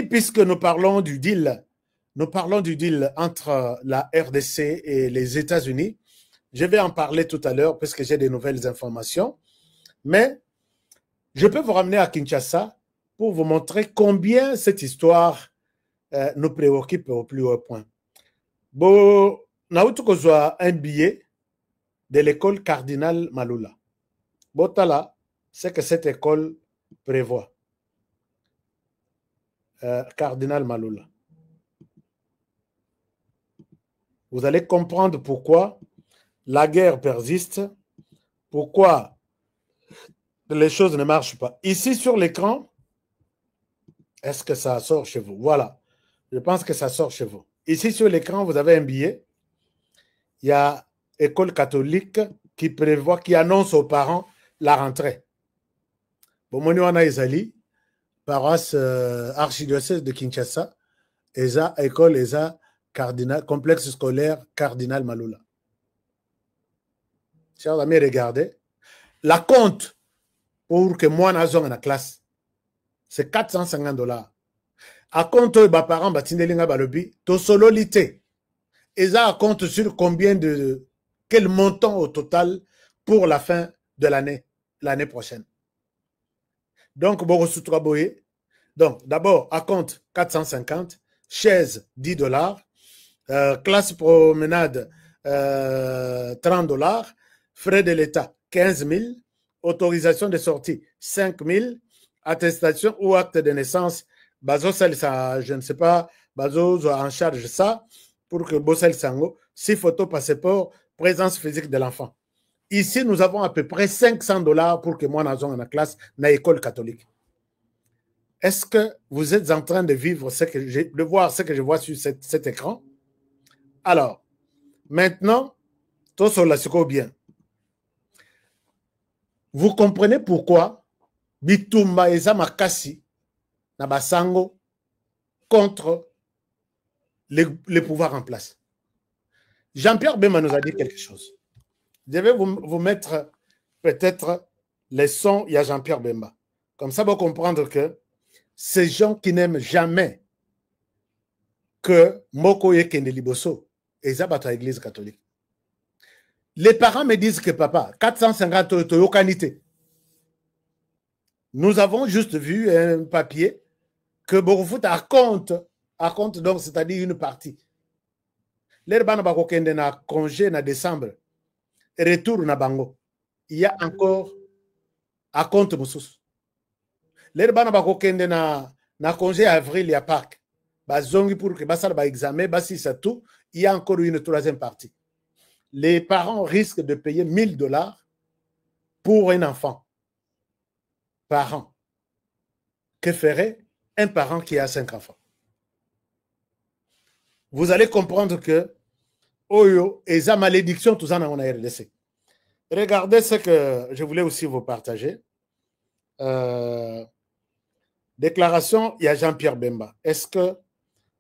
puisque nous parlons du deal entre la RDC et les États-Unis. Je vais en parler tout à l'heure puisque j'ai des nouvelles informations. Mais je peux vous ramener à Kinshasa pour vous montrer combien cette histoire nous préoccupe au plus haut point. Bon, nautu kozwa un billet de l'école Cardinal Malula. Botala, c'est que cette école prévoit. Cardinal Malula. Vous allez comprendre pourquoi la guerre persiste, pourquoi les choses ne marchent pas. Ici sur l'écran, est-ce que ça sort chez vous? Voilà, je pense que ça sort chez vous. Ici sur l'écran, vous avez un billet. Il y a école catholique qui prévoit, qui annonce aux parents la rentrée. Bon, mon nom est Ezali, paroisse archidiocèse de Kinshasa, ESA, école ESA, Cardinal, complexe scolaire Cardinal Malula. Chers amis, regardez. La compte pour que moi, je la classe, c'est 450 $. À compte, les parents, to sololité. ESA a compte sur combien de, quel montant au total pour la fin de l'année prochaine. Donc, donc, d'abord, à compte 450, chaise 10 $, classe promenade 30 $, frais de l'État 15 000, autorisation de sortie 5 000, attestation ou acte de naissance, Bazo ça, je ne sais pas, Bazo en charge ça, pour que Bossel Sango, 6 photos passeport, présence physique de l'enfant. Ici, nous avons à peu près 500 $ pour que moi, dans la classe, dans l'école catholique. Est-ce que vous êtes en train de vivre de voir ce que je vois sur cet écran? Alors, maintenant, tout sur la bien. Vous comprenez pourquoi Bitumba Eza Makasi Nabasango contre les pouvoirs en place. Jean-Pierre Bemba nous a dit quelque chose. Je vais vous mettre peut-être les sons, il y a Jean-Pierre Bemba. Comme ça, vous comprendre que ces gens qui n'aiment jamais que Moko Yekende Liboso et Zabata Église catholique. Les parents me disent que papa, 450 Toyokanité. Nous avons juste vu un papier que Borofout a compte donc c'est-à-dire une partie. Les bana bakokende na congé na décembre, retour na bango. Il y a encore à compte moussous. Les bana bakokende na congé avril il y a Pâques. Bazongi pour que basal ba examen, basi ça tout, il y a encore une troisième partie. Les parents risquent de payer 1 000 $ pour un enfant par an. Que ferait un parent qui a 5 enfants? Vous allez comprendre que Oyo et sa malédiction, tout ça, on a RDC. Regardez ce que je voulais aussi vous partager. Déclaration, il y a Jean-Pierre Bemba. Est-ce que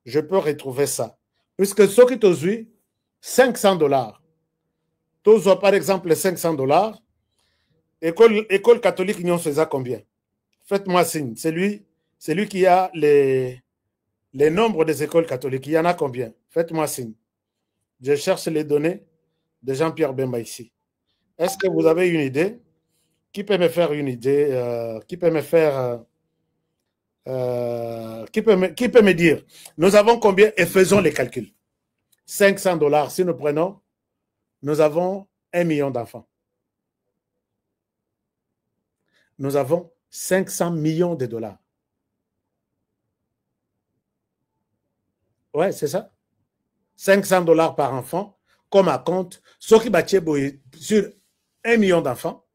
je peux retrouver ça? Puisque ceux qui t'ont eu 500 $, tous par exemple 500 $, école catholique, Union César, combien? Faites-moi signe. C'est lui qui a les nombres des écoles catholiques. Il y en a combien? Faites-moi signe. Je cherche les données de Jean-Pierre Bemba ici. Est-ce que vous avez une idée? Qui peut me faire une idée? Qui peut me faire... qui peut me dire? Nous avons combien? Et faisons les calculs. 500 $. Si nous prenons, nous avons 1 million d'enfants. Nous avons 500 millions de $. Ouais, c'est ça. 500 $ par enfant, comme à compte. Ceux qui battent sur 1 million d'enfants,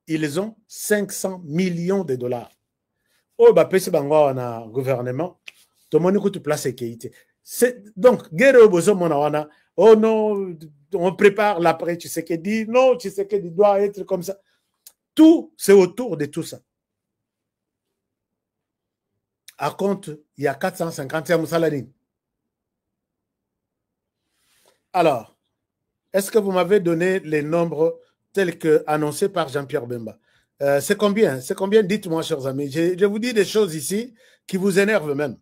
ils ont 500 millions de $. Oh, bah, pesi bango na gouvernement, tout le monde écoute place équité. Donc, guerre au besoin, oh non, on prépare l'après, tu sais que dit, non, tu sais que doit être comme ça. Tout, c'est autour de tout ça. À compte, il y a 450 salariés. Alors, est-ce que vous m'avez donné les nombres tels que annoncés par Jean-Pierre Bemba? C'est combien? C'est combien? Dites-moi, chers amis. Je vous dis des choses ici qui vous énervent même.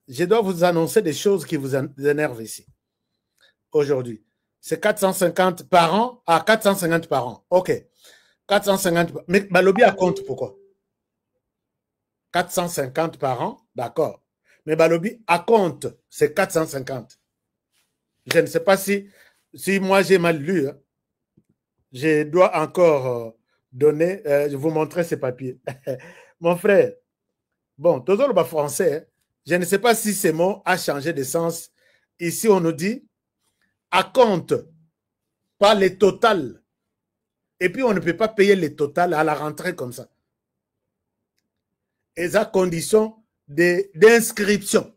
je dois vous annoncer des choses qui vous énervent ici, aujourd'hui. C'est 450 par an. Ah, 450 par an. OK. 450. Mais Balobi a compte pourquoi? 450 par an, d'accord. Mais Balobi à compte, c'est 450. Je ne sais pas si moi j'ai mal lu. Hein. Je dois encore donner, vous montrer ces papiers. Mon frère, bon, toujours le français, hein. Je ne sais pas si ce mot a changé de sens. Ici, on nous dit à compte, pas les totales. Et puis, on ne peut pas payer les totales à la rentrée comme ça. Et ça, condition d'inscription.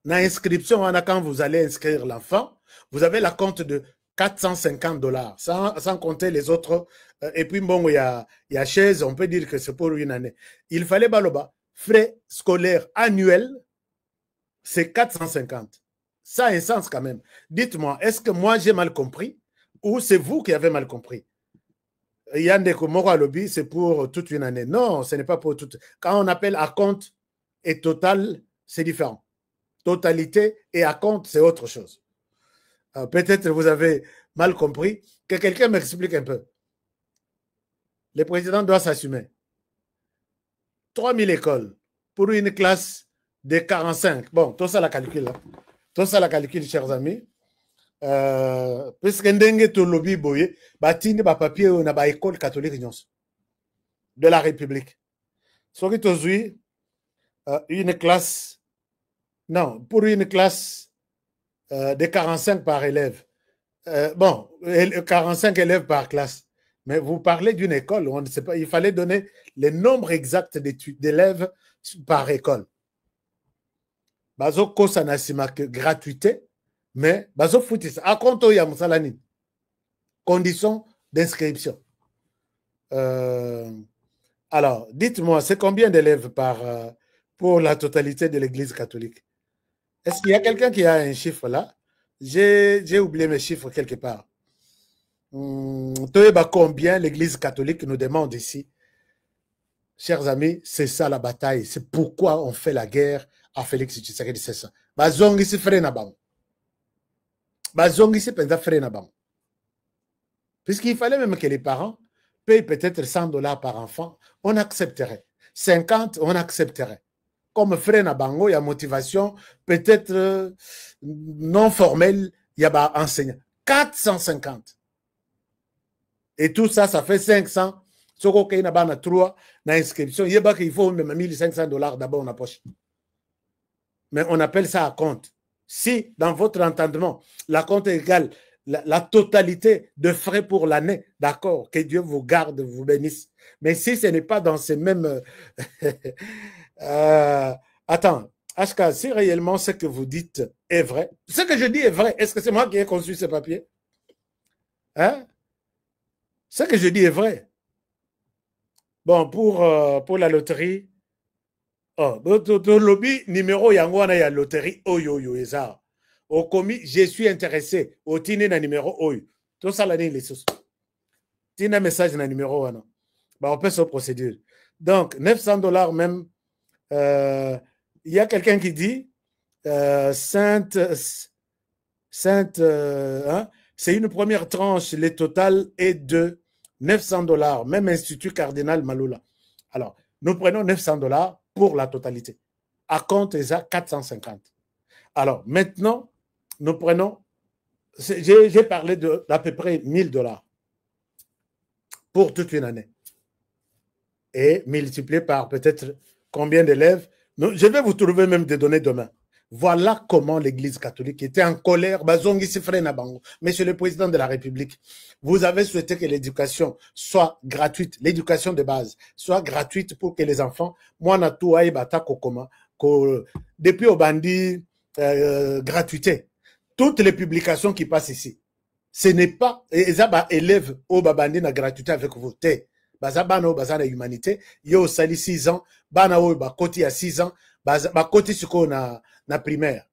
L'inscription, quand vous allez inscrire l'enfant, vous avez la compte de 450 $, sans compter les autres. Et puis, bon, il y a chaise, on peut dire que c'est pour une année. Il fallait, baloba, frais scolaires annuels, c'est 450. Ça a un sens quand même. Dites-moi, est-ce que moi j'ai mal compris ou c'est vous qui avez mal compris? Yandeko Moro Lobby, c'est pour toute une année. Non, ce n'est pas pour toute. Quand on appelle à compte et total, c'est différent. Totalité et à compte, c'est autre chose. Peut-être vous avez mal compris. Que quelqu'un m'explique un peu. Le président doit s'assumer. 3000 écoles pour une classe de 45. Bon, tout ça la calcule. Hein. Tout ça la calcule, chers amis. Puisque ndenge to lobby boye, batini ba papier na ba école catholique de la République. Soki tozui une classe, non, pour une classe de 45 par élève. Bon, 45 élèves par classe. Mais vous parlez d'une école, on ne sait pas, il fallait donner le nombre exact d'élèves par école. Bazo kosa na sima gratuité, mais bazo foutis. A konto ya musalani. Conditions d'inscription. Alors, dites-moi, c'est combien d'élèves pour la totalité de l'Église catholique? Est-ce qu'il y a quelqu'un qui a un chiffre là? J'ai oublié mes chiffres quelque part. Combien l'Église catholique nous demande ici? Chers amis, c'est ça la bataille. C'est pourquoi on fait la guerre à Félix Tshisekedi, c'est ça. Bazongi si frère na bang. Bazongi si penza frère na bang. Puisqu'il fallait même que les parents payent peut-être 100 $ par enfant, on accepterait. 50, on accepterait. Comme frère na bango, il y a motivation, peut-être non formelle, il y a enseignant. 450. Et tout ça, ça fait 500. Ce qu'il y a 3 dans l'inscription, il faut même 1500 $ d'abord dans la poche. Mais on appelle ça à compte. Si, dans votre entendement, la compte est égale la totalité de frais pour l'année, d'accord, que Dieu vous garde, vous bénisse. Mais si ce n'est pas dans ces mêmes... attends, HK, si réellement ce que vous dites est vrai, ce que je dis est vrai, est-ce que c'est moi qui ai conçu ce papier? Hein? Ce que je dis est vrai. Bon, pour la loterie, oh, le lobby numéro Yangwana ya loterie, oyo eza. Au commis, je suis intéressé au tine na numéro oyo. Tout ça l'année les sous. Tine message na numéro wana. Bah on peut se procédure. Donc 900 $ même. Il y a quelqu'un qui dit Sainte, hein, c'est une première tranche, le total est de 900 $, même Institut Cardinal Maloula. Alors, nous prenons 900 $ pour la totalité. À compte, ils ont 450. Alors, maintenant, nous prenons, j'ai parlé d'à peu près 1000 $ pour toute une année. Et multiplié par peut-être combien d'élèves. Je vais vous trouver même des données demain. Voilà comment l'Église catholique était en colère. Monsieur le Président de la République, vous avez souhaité que l'éducation soit gratuite, l'éducation de base soit gratuite pour que les enfants, depuis au bandit, gratuité, toutes les publications qui passent ici, ce n'est pas, élèves au babandi na gratuité avec vous. Bazabano bazana humanité, yo sali 6 ans, bana o bakoti à 6 ans, bakoti suko na primaire.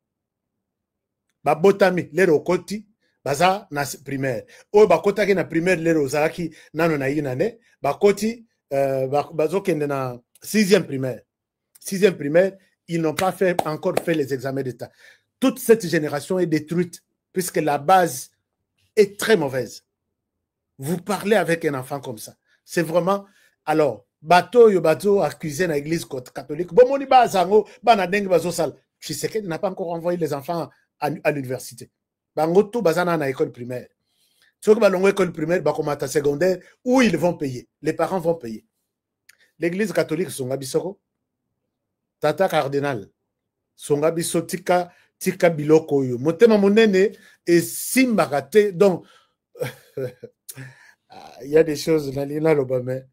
Babotami lero koti baza na primaire. O bakota na primaire lero zaki nano na yinane, bakoti bazokende na 6e primaire. 6e primaire ils n'ont pas encore fait les examens d'État. Toute cette génération est détruite puisque la base est très mauvaise. Vous parlez avec un enfant comme ça. C'est vraiment... Alors, bateau accusé dans l'église catholique. Tshisekedi n'a pas encore envoyé les enfants à l'université. Bango tout bazana à l'école primaire. Ceux qui vont à l'école primaire, à secondaire, où ils vont payer. Les parents vont payer. L'église catholique, Songa Bisoko, Tata Cardinal, Songa Biso Tika Biloko yo. Motema monene et Simbakate. Donc, il y a des choses dans l'Ina Lobame.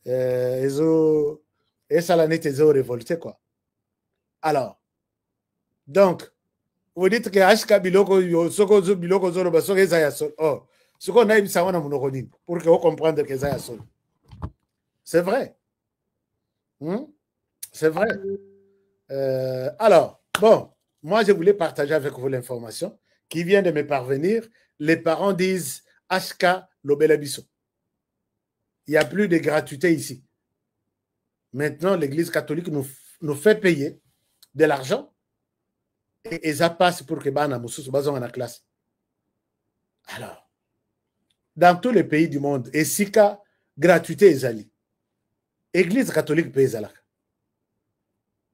Et ça l'année, ils ont révolté, quoi. Alors, donc, vous dites que HK Biloko yo, Soko Zo Biloko Zo, Soko Zaya Sol. Oh, ce qu'on a eu, ça, on a monoronine, pour que vous compreniez que Zaya Sol. C'est vrai. C'est vrai. Alors, bon, moi, je voulais partager avec vous l'information qui vient de me parvenir. Les parents disent HK Lobelabiso. Il n'y a plus de gratuité ici. Maintenant, l'Église catholique nous fait payer de l'argent et ça passe pour que Bana Moussous basons en la classe. Alors, dans tous les pays du monde, et si ka gratuité est allée, Église catholique paye ça.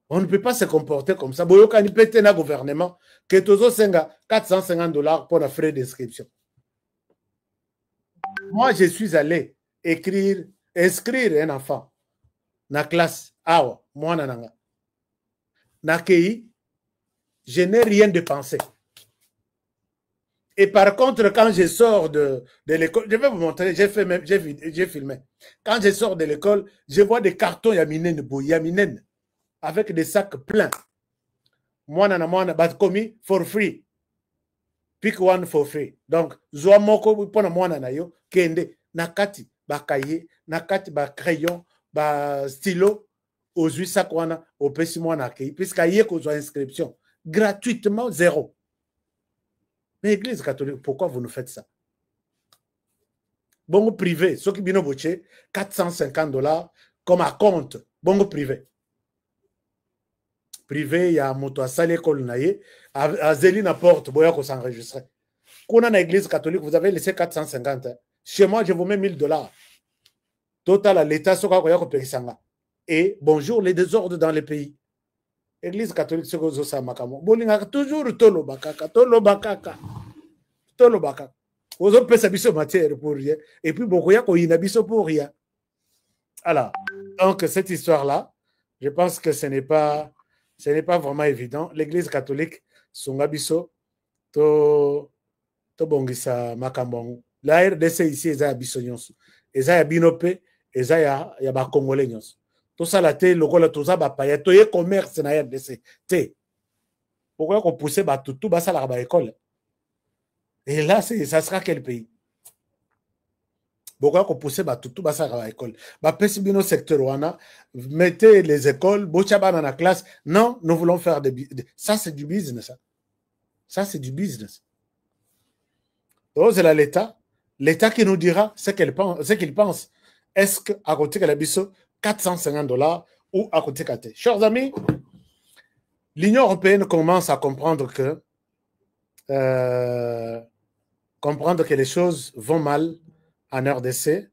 On ne peut pas se comporter comme ça. Boyoka ni pété na gouvernement que tozo senga $450 pour la frais d'inscription. Moi, je suis allé inscrire un enfant dans la classe. Awa, moi nananga. Nakei, je n'ai rien dépensé. Et par contre, quand je sors de l'école, je vais vous montrer, j'ai filmé. Quand je sors de l'école, je vois des cartons yaminen, avec des sacs pleins. Moi, but commis for free. Pick one for free. Donc, zoa moko pona mwana na yo, kende, nakati, ba kaye, nakati, ba crayon, ba stylo, aux 8 sacs wana, au pesi mwana kei, puisqu'à yé qu'on soit inscription. Gratuitement, zéro. Mais l'Église catholique, pourquoi vous nous faites ça? Bongo privé, ceux qui bino boche, $450 comme à compte, bongo privé. Privé, il y a un moto à salle école naïe, à Zéline à porte, boya qu'on s'enregistre. Quand on a l'église catholique, vous avez laissé 450. Hein. Chez moi, je vous mets $1000. Total à l'État, ce qu'on a payé. Et bonjour, les désordres dans les pays. Église catholique, ce que ça m'a dit. Toujours tolo bakaka. Vous avez payé sa matière pour rien. Et puis, beaucoup y a biso pour rien. Alors, donc, cette histoire-là, je pense que ce n'est pas vraiment évident. L'Église catholique, son abisso, to bongisa makambong. La RDC ici, ils ont abisso nyonso. Ils ont binope, ils ont ya ba congolais nyonso. Tout ça la té lokola tout ça ba paya to ye commerce na RDC. Té. Pourquoi qu'on pousse ba tout ba ça la ba école. Et là ça sera quel pays? Pourquoi qu'on pousse ba tout ba ça la ba école. Ba pesi bino secteur wana, mettez les écoles, bochaba dans la classe. Non, nous voulons faire ça c'est du business. Ça c'est du business. Donc c'est l'État qui nous dira ce qu'il pense. Est-ce qu'à côté de la biso $450 ou à côté de chers amis, l'Union européenne commence à comprendre que les choses vont mal en RDC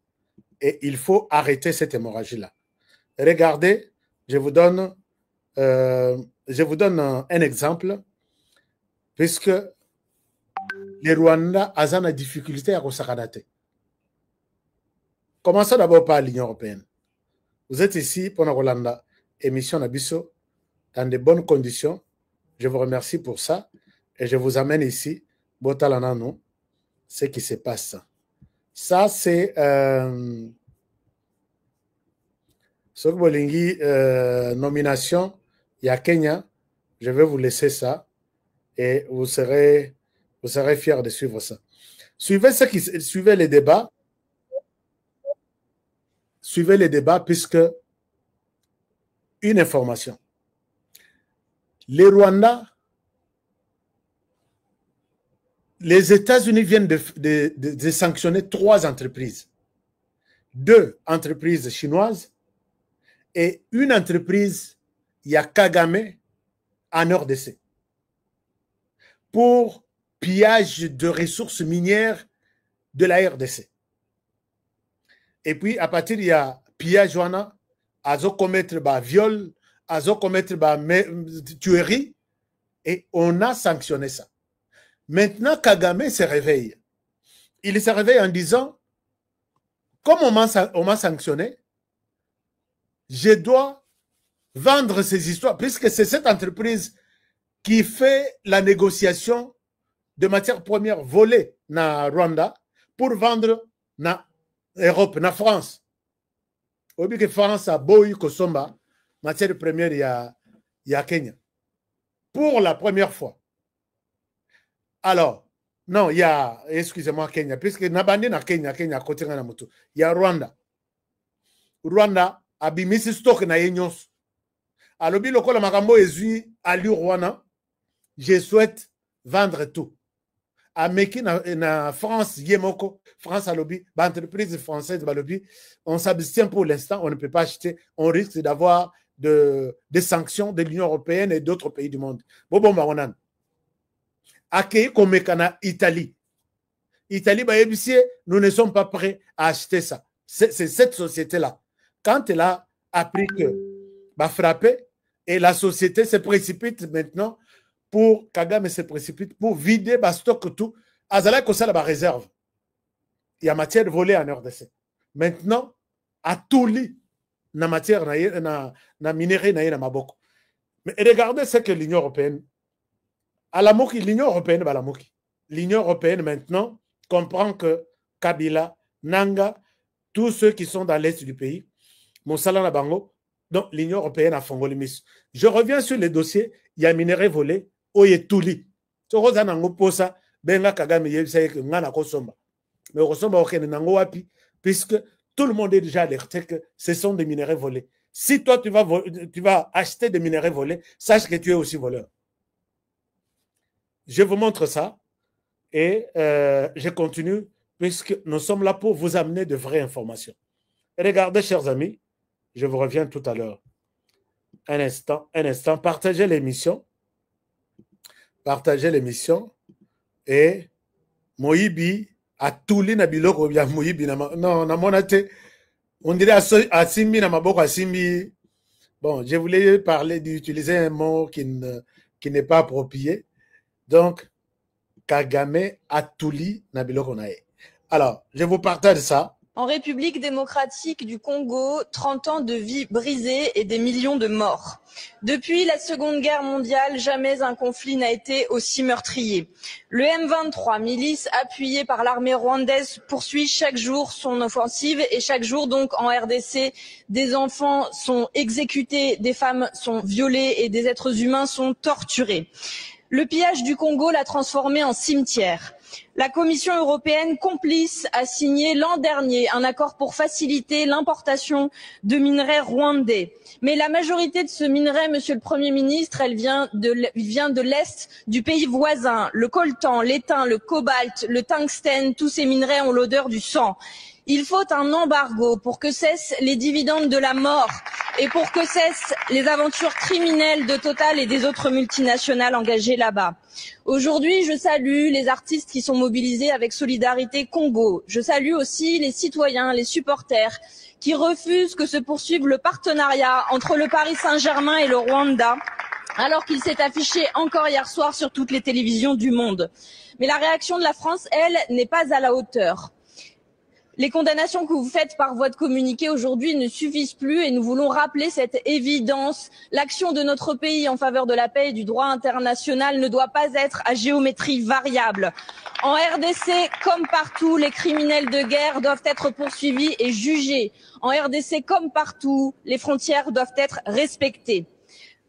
et il faut arrêter cette hémorragie-là. Regardez, je vous donne un exemple, puisque les Rwandais ont des difficultés à s'adapter. Commençons d'abord par l'Union européenne. Vous êtes ici pour la Rolanda, émission Nabiso, dans de bonnes conditions. Je vous remercie pour ça et je vous amène ici, Botalanano, ce qui se passe. Ça, c'est Sokbolingi, nomination, il y a Kenya. Je vais vous laisser ça et vous serez fiers de suivre ça. Suivez les débats. Suivez les débats puisque une information. Les Rwandais, les États-Unis viennent de sanctionner 3 entreprises. 2 entreprises chinoises et une entreprise il y a Kagame en RDC pour pillage de ressources minières de la RDC. Et puis, à partir il y a pillage wana, azo commettre viol, azo commettre tuerie, et on a sanctionné ça. Maintenant, Kagame se réveille. Il se réveille en disant, comme on m'a sanctionné, je dois vendre ces histoires, puisque c'est cette entreprise qui fait la négociation de matières premières volées na Rwanda pour vendre na Europe, na France. Au que France a beau kosomba matière première il y a Kenya. Pour la première fois. Alors, non, il y a, excusez-moi, Kenya, puisque Nabandi na Kenya, Kenya côté na moto. Il y a Rwanda. Rwanda a bimisi stock na yenyos. Alors, bi lokola makambo ezui ali Rwanda, je souhaite vendre tout. À Meki na France, Yemoko, France à lobby, entreprise française à lobby, on s'abstient pour l'instant, on ne peut pas acheter, on risque d'avoir des sanctions de l'Union européenne et d'autres pays du monde. Bon, on accueilli comme Mekana Italie. Italie, nous ne sommes pas prêts à acheter ça. C'est cette société-là. Quand elle a appris que va frapper, et la société se précipite maintenant pour Kagame se précipite pour vider le stock tout. Azala ko sala ba réserve. Il y a matière volée en RDC. Maintenant, à tout lit, na matière na minerai na maboko. Mais regardez ce que l'Union européenne, à la moki, l'Union européenne, bah la moki. L'Union européenne maintenant comprend que Kabila, Nanga, tous ceux qui sont dans l'est du pays, Monsala na bango, donc l'Union européenne a fongoli mis. Je reviens sur les dossiers, il y a minerai volé. Oye tuli. Toroza nango posa benga Kagame yebisa que ngana kosomba. Mais kosomba okene nango wapi puisque tout le monde est déjà alerté que ce sont des minerais volés. Si toi tu vas acheter des minerais volés, sache que tu es aussi voleur. Je vous montre ça et je continue puisque nous sommes là pour vous amener de vraies informations. Regardez, chers amis, je vous reviens tout à l'heure. Un instant, partagez l'émission. Partagez l'émission et Moïbi a tout li na biloko ya Moïbi non na monate on dirait à Simbi na maboko à Simbi. Bon, je voulais parler d'utiliser un mot qui n'est pas approprié. Donc Kagame a tout li na biloko na ye. Alors, je vous partage ça. En République démocratique du Congo, 30 ans de vie brisée et des millions de morts. Depuis la Seconde Guerre mondiale, jamais un conflit n'a été aussi meurtrier. Le M23, milice appuyée par l'armée rwandaise, poursuit chaque jour son offensive et chaque jour donc en RDC, des enfants sont exécutés, des femmes sont violées et des êtres humains sont torturés. Le pillage du Congo l'a transformé en cimetière. La Commission européenne, complice, a signé l'an dernier un accord pour faciliter l'importation de minerais rwandais. Mais la majorité de ce minerai, Monsieur le Premier ministre, elle vient de l'Est du pays voisin. Le coltan, l'étain, le cobalt, le tungstène, tous ces minerais ont l'odeur du sang. Il faut un embargo pour que cessent les dividendes de la mort et pour que cessent les aventures criminelles de Total et des autres multinationales engagées là-bas. Aujourd'hui, je salue les artistes qui sont mobilisés avec Solidarité Congo. Je salue aussi les citoyens, les supporters qui refusent que se poursuive le partenariat entre le Paris Saint-Germain et le Rwanda, alors qu'il s'est affiché encore hier soir sur toutes les télévisions du monde. Mais la réaction de la France, elle, n'est pas à la hauteur. Les condamnations que vous faites par voie de communiqué aujourd'hui ne suffisent plus et nous voulons rappeler cette évidence. L'action de notre pays en faveur de la paix et du droit international ne doit pas être à géométrie variable. En RDC, comme partout, les criminels de guerre doivent être poursuivis et jugés. En RDC, comme partout, les frontières doivent être respectées.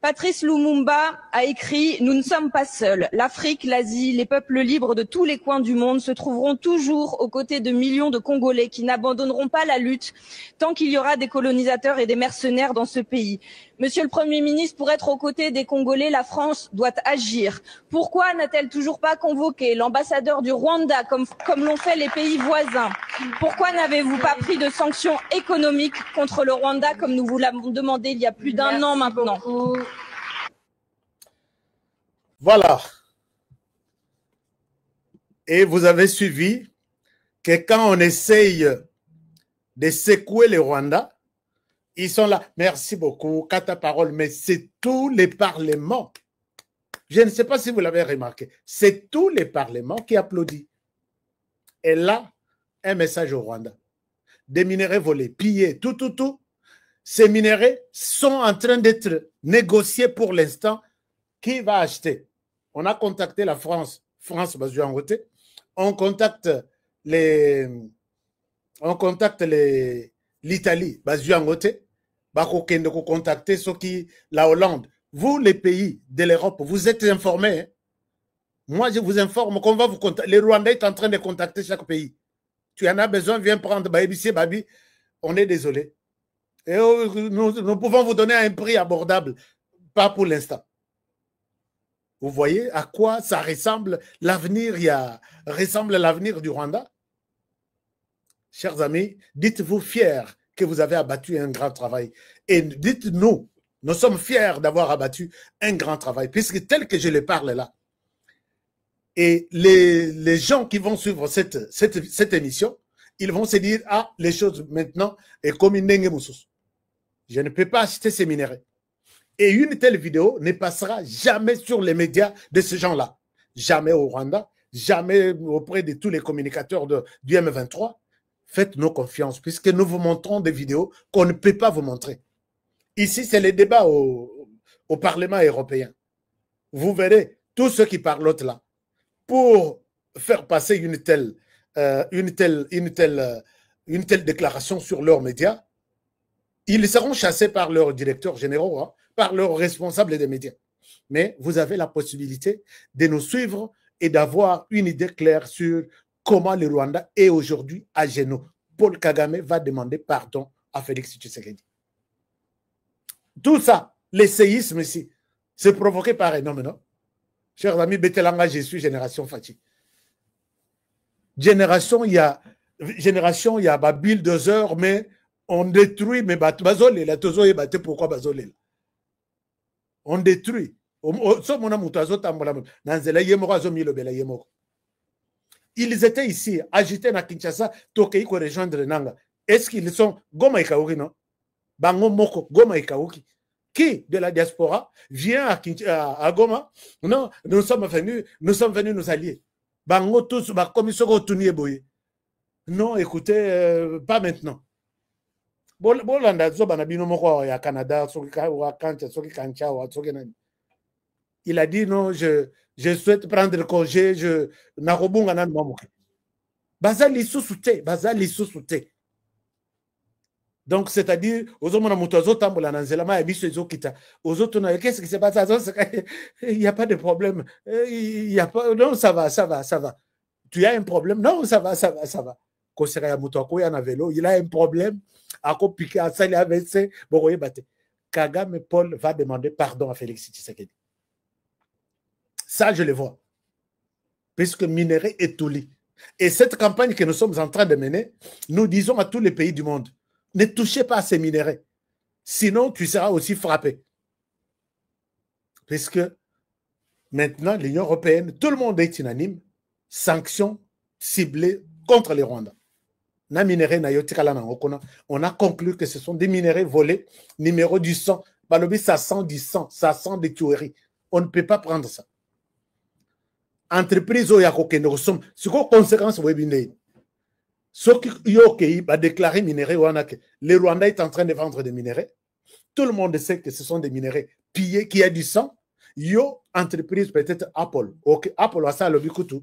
Patrice Lumumba a écrit « Nous ne sommes pas seuls. L'Afrique, l'Asie, les peuples libres de tous les coins du monde se trouveront toujours aux côtés de millions de Congolais qui n'abandonneront pas la lutte tant qu'il y aura des colonisateurs et des mercenaires dans ce pays. Monsieur le Premier ministre, pour être aux côtés des Congolais, la France doit agir. Pourquoi n'a-t-elle toujours pas convoqué l'ambassadeur du Rwanda comme l'ont fait les pays voisins? Pourquoi n'avez-vous pas pris de sanctions économiques contre le Rwanda comme nous vous l'avons demandé il y a plus d'un an maintenant? Voilà. Et vous avez suivi que quand on essaye de secouer le Rwanda, ils sont là. Merci beaucoup, Kata parole, mais c'est tous les parlements. Je ne sais pas si vous l'avez remarqué. C'est tous les parlements qui applaudissent. Et là, un message au Rwanda. Des minerais volés, pillés, tout. Ces minerais sont en train d'être négociés pour l'instant. Qui va acheter? On a contacté la France. France, Bazuangote. On contacte l'Italie, Bazuangote. Bakokende ko contacter ceux qui, la Hollande. Vous, les pays de l'Europe, vous êtes informés. Hein? Moi, je vous informe qu'on va vous contacter. Les Rwandais sont en train de contacter chaque pays. Tu en as besoin, viens prendre Babi. On est désolé. Et nous pouvons vous donner un prix abordable. Pas pour l'instant. Vous voyez à quoi ça ressemble l'avenir, ressemble l'avenir du Rwanda? Chers amis, dites-vous fiers que vous avez abattu un grand travail. Et dites-nous, nous sommes fiers d'avoir abattu un grand travail, puisque tel que je le parle là, et les gens qui vont suivre cette émission, ils vont se dire, ah, les choses maintenant, est comme une dengue moussous. Je ne peux pas acheter ces minéraux. Et une telle vidéo ne passera jamais sur les médias de ces gens-là. Jamais au Rwanda, jamais auprès de tous les communicateurs du M23. Faites-nous confiance, puisque nous vous montrons des vidéos qu'on ne peut pas vous montrer. Ici, c'est le débat au Parlement européen. Vous verrez tous ceux qui parlent là pour faire passer une telle déclaration sur leurs médias. Ils seront chassés par leurs directeurs généraux, hein, par leurs responsables des médias. Mais vous avez la possibilité de nous suivre et d'avoir une idée claire sur comment le Rwanda est aujourd'hui à genoux. Paul Kagame va demander pardon à Félix Tshisekedi. Tout ça, le séisme ici, c'est provoqué par un homme, non? Chers amis, Betelanga, je suis génération Fati. Génération, il y a Babil 2 heures, mais on détruit, mais bazole, la tozo est battu, pourquoi bazole? On détruit. Ils étaient ici, agités à Kinshasa, Tokei ko rejoindre Nanga. Est-ce qu'ils sont Goma Ikaoki, non? Bango Moko, Goma Ikaoki. Qui de la diaspora vient à Goma? Non, nous sommes venus nous allier. Bango tous, comme ils sont boye. Non, écoutez, pas maintenant. Il a dit non, je souhaite prendre le congé, donc, c'est-à-dire, qu'est-ce qui se passe? Il n'y a pas de problème. Il y a pas, non, ça va. Tu as un problème? Non, ça va. Il a un problème. Kagame Paul va demander pardon à Félix Tshisekedi. Ça, je le vois. Puisque minerai est tout lit. Et cette campagne que nous sommes en train de mener, nous disons à tous les pays du monde, ne touchez pas à ces minéraux. Sinon, tu seras aussi frappé. Puisque maintenant, l'Union européenne, tout le monde est unanime, sanctions ciblées contre les Rwandais. On a conclu que ce sont des minéraux volés, numéro du sang. Ça sent du sang, ça sent des tueries. On ne peut pas prendre ça. Entreprise au Yakokeno, c'est quoi conséquence webinaire? Ceux qui ont déclaré minéraux, le Rwanda est en train de vendre des minéraux. Tout le monde sait que ce sont des minéraux pillés, qui a du sang. Yo, entreprise peut-être Apple. Ok, Apple a ça le bikutu.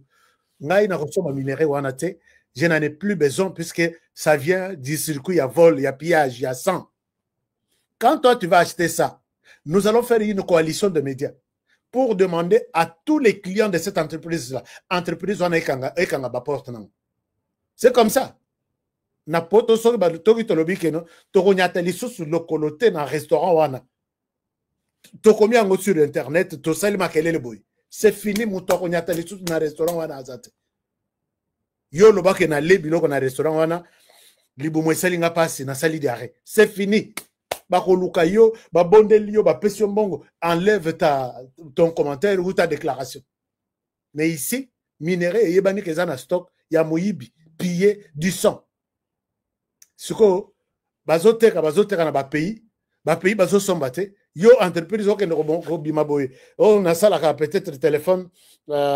Je n'en ai plus besoin puisque ça vient du circuit, il y a vol, il y a pillage, il y a sang. Quand toi tu vas acheter ça, nous allons faire une coalition de médias pour demander à tous les clients de cette entreprise-là, c'est comme ça. Na poto so ba toki tolobi keno to nyata lisusu lokolote na restaurant wana. tokomi yango sur internet tosali makelele boy. C'est fini mutoko nyata li tout na restaurant wana azate. Yo lobake na le biloko na restaurant wana libumo esali nga pasi na sali diarrêt. C'est fini. Bakoluka yo, babondeli yo, bapesi yo mbongo, enlève ton commentaire ou ta déclaration. Mais ici, minerai yebani keza na stock ya moyibi, pillé du sang. Suko bazoteka na ba pays bazo sombate. Yo entreprise oke no bima boye. Oh na sala ka peut-être téléphone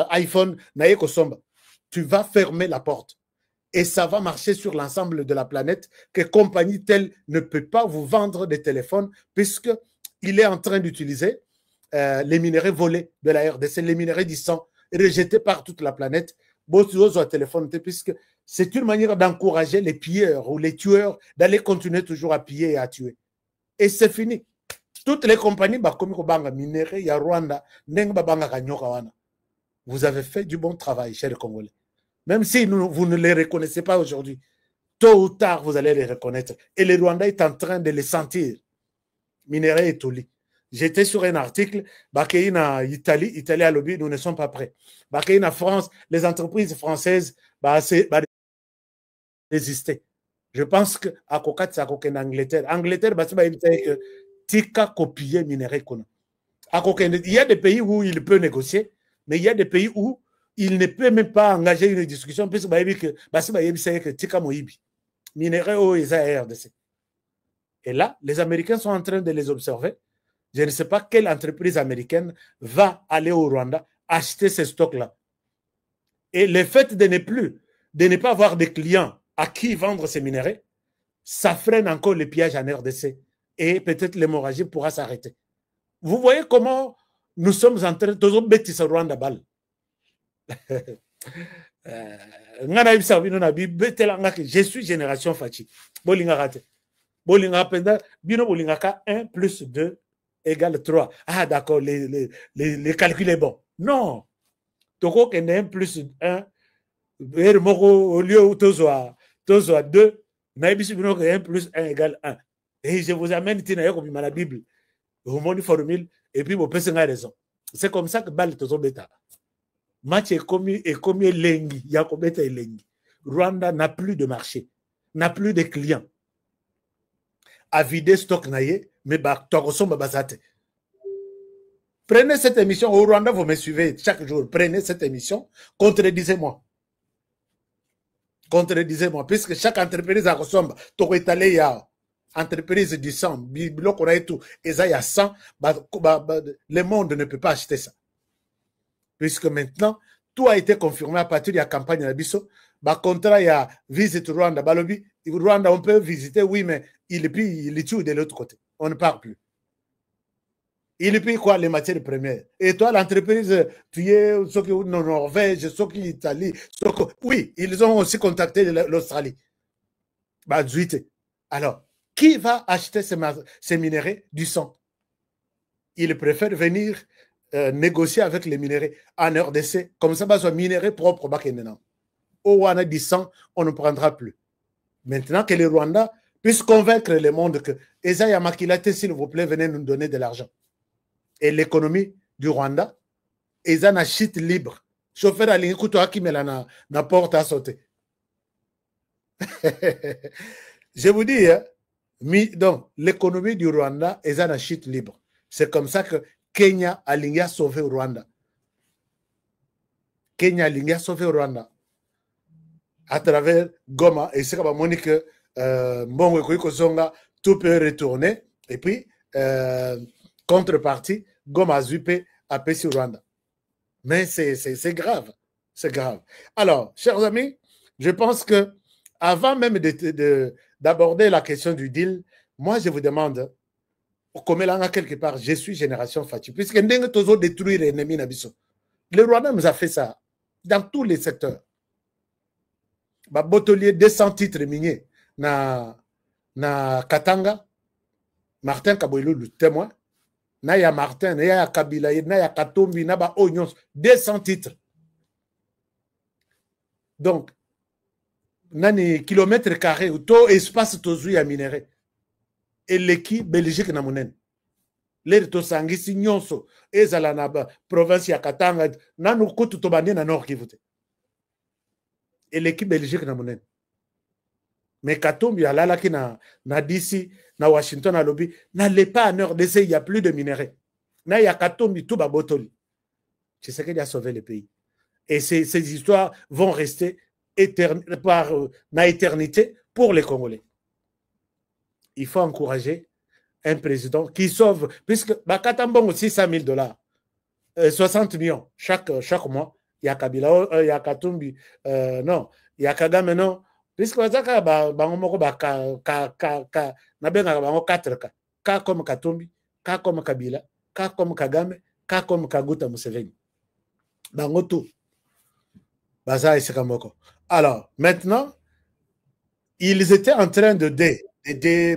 iPhone na yeko somba. Tu vas fermer la porte. Et ça va marcher sur l'ensemble de la planète, que compagnie telle ne peut pas vous vendre des téléphones puisqu'il est en train d'utiliser les minerais volés de la RDC, les minerais du sang rejetés par toute la planète. Puisque c'est une manière d'encourager les pilleurs ou les tueurs d'aller continuer toujours à piller et à tuer. Et c'est fini. Toutes les compagnies, minerais, il y a Rwanda, vous avez fait du bon travail, chers Congolais. Même si vous ne les reconnaissez pas aujourd'hui, tôt ou tard, vous allez les reconnaître. Et le Rwanda est en train de les sentir. Minerai et Toli. J'étais sur un article, Bakéina Italie à lobby, nous ne sommes pas prêts. Bakéina France, les entreprises françaises, résister. Je pense qu'à Kokat, c'est en Angleterre. Angleterre, que Tika copier minerai. Il y a des pays où il peut négocier, mais il y a des pays où il ne peut même pas engager une discussion puisque que Tika Moïbi. Minerai au RDC. Et là, les Américains sont en train de les observer. Je ne sais pas quelle entreprise américaine va aller au Rwanda acheter ces stocks-là. Et le fait de ne pas avoir de clients à qui vendre ces minerais, ça freine encore le pillage en RDC. Et peut-être l'hémorragie pourra s'arrêter. Vous voyez comment nous sommes en train de bêtiser au Rwanda bal. Je suis génération Fachi. Bolinga rate. Bolinga penda. Bino bolinga ka 1 plus 2 égale 3. Ah d'accord, les calculs est bon. Non. Toko kende 1 plus 1. Au lieu où tozoa 2. Naibisi bino que 1 plus 1 égale 1. Et je vous amène à la Bible. Vous m'avez formule et puis vous pensez raison. C'est comme ça que Bal tozo beta. Match est commis lengi. Yakobeta et lengi. Rwanda n'a plus de marché, n'a plus de clients. À vider stock naïe, mais bazate. Prenez cette émission au Rwanda, vous me suivez chaque jour. Prenez cette émission, contredisez-moi. Contredisez-moi, puisque chaque entreprise a ressemble. Toko étalé ya entreprise du sang, biblo qu'on a et tout, et ça y a 100, le monde ne peut pas acheter ça. Puisque maintenant, tout a été confirmé à partir de la campagne de la Bisso. Contrat, il y a Visit Rwanda. Balobi, Rwanda, on peut visiter, oui, mais il tue de l'autre côté. On ne parle plus. Il paye quoi, les matières premières? Et toi, l'entreprise, tu es ceux qui sont en Norvège, ceux qui sont en Italie, oui, ils ont aussi contacté l'Australie. Alors, qui va acheter ces minerais du sang? Ils préfèrent venir négocier avec les minerais en RDC, comme ça, soit minerais propres. Au Rwanda du sang, on ne prendra plus. Maintenant que les Rwandais puissent convaincre le monde que Esaïa Makilate, s'il vous plaît, venez nous donner de l'argent. Et l'économie du Rwanda, ils ont un chute libre. Chauffeur à ligne, qui met la porte à sauter. Je vous dis, hein, donc, l'économie du Rwanda, ils ont un chute libre. C'est comme ça que Kenya a sauvé le Rwanda. Kenya a sauvé le Rwanda. À travers Goma, et c'est comme Monique, tout peut retourner. Et puis, contrepartie, Goma Zupe a payé Rwanda. Mais c'est grave. C'est grave. Alors, chers amis, je pense que avant même d'aborder la question du deal, moi, je vous demande, comme là, quelque part, je suis génération Fachi, puisque nous avons détruit l'ennemi Nabiso. Le Rwanda nous a fait ça dans tous les secteurs. Botolier 200 titres miniers na Katanga, Martin Kaboilo le témoin, na ya Martin, na ya Kabila, na ya Katombi, na ba Oignons, 200 titres. Donc, nani kilomètre carré ou to espace tozu ya minéré. Et l'équipe Belgique na monen. lere tosangisi nyonso ezala na province ya Katanga nanu kutu tobandi na Nord Kivu te. Et l'équipe Belgique na monene. Mais Katumbi alalaki na DC na Washington à lobby n'allez pas à Nord DC, il y a plus de minerais. Na ya Katumbi tout babotoli. C'est ce qui a sauvé le pays. Et ces histoires vont rester na éternité pour les Congolais. Il faut encourager un président qui sauve, puisque Bakatambongo 600 000 $, 60 millions chaque mois. Il y a Kabila, il y a Katumbi, non, il y a Kagame, non. Puisque Wazaka, na benga bango 4 cas. Cas comme Katumbi, cas comme Kabila, cas comme Kagame, cas comme Kaguta Museveni. Bango tout. Baza et Sekamoko. Alors, maintenant, ils étaient en train d'aider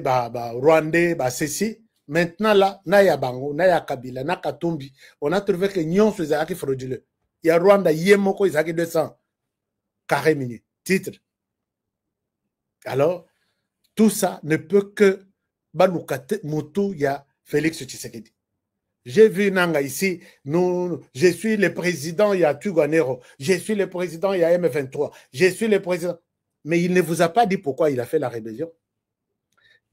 Rwandais, ceci. Maintenant, là, Naya Bango, Naya Kabila, Naya Katumbi, on a trouvé que Nyon faisait frauduleux. Il y a Rwanda, Yemoko, ils ont 200 carrés miniers. Titre. Alors, tout ça ne peut que Banukate Moutou, il y a Félix Tshisekedi. J'ai vu Nanga ici, je suis le président, il y a Tuganero, je suis le président, il y a M23, je suis le président. Mais il ne vous a pas dit pourquoi il a fait la rébellion.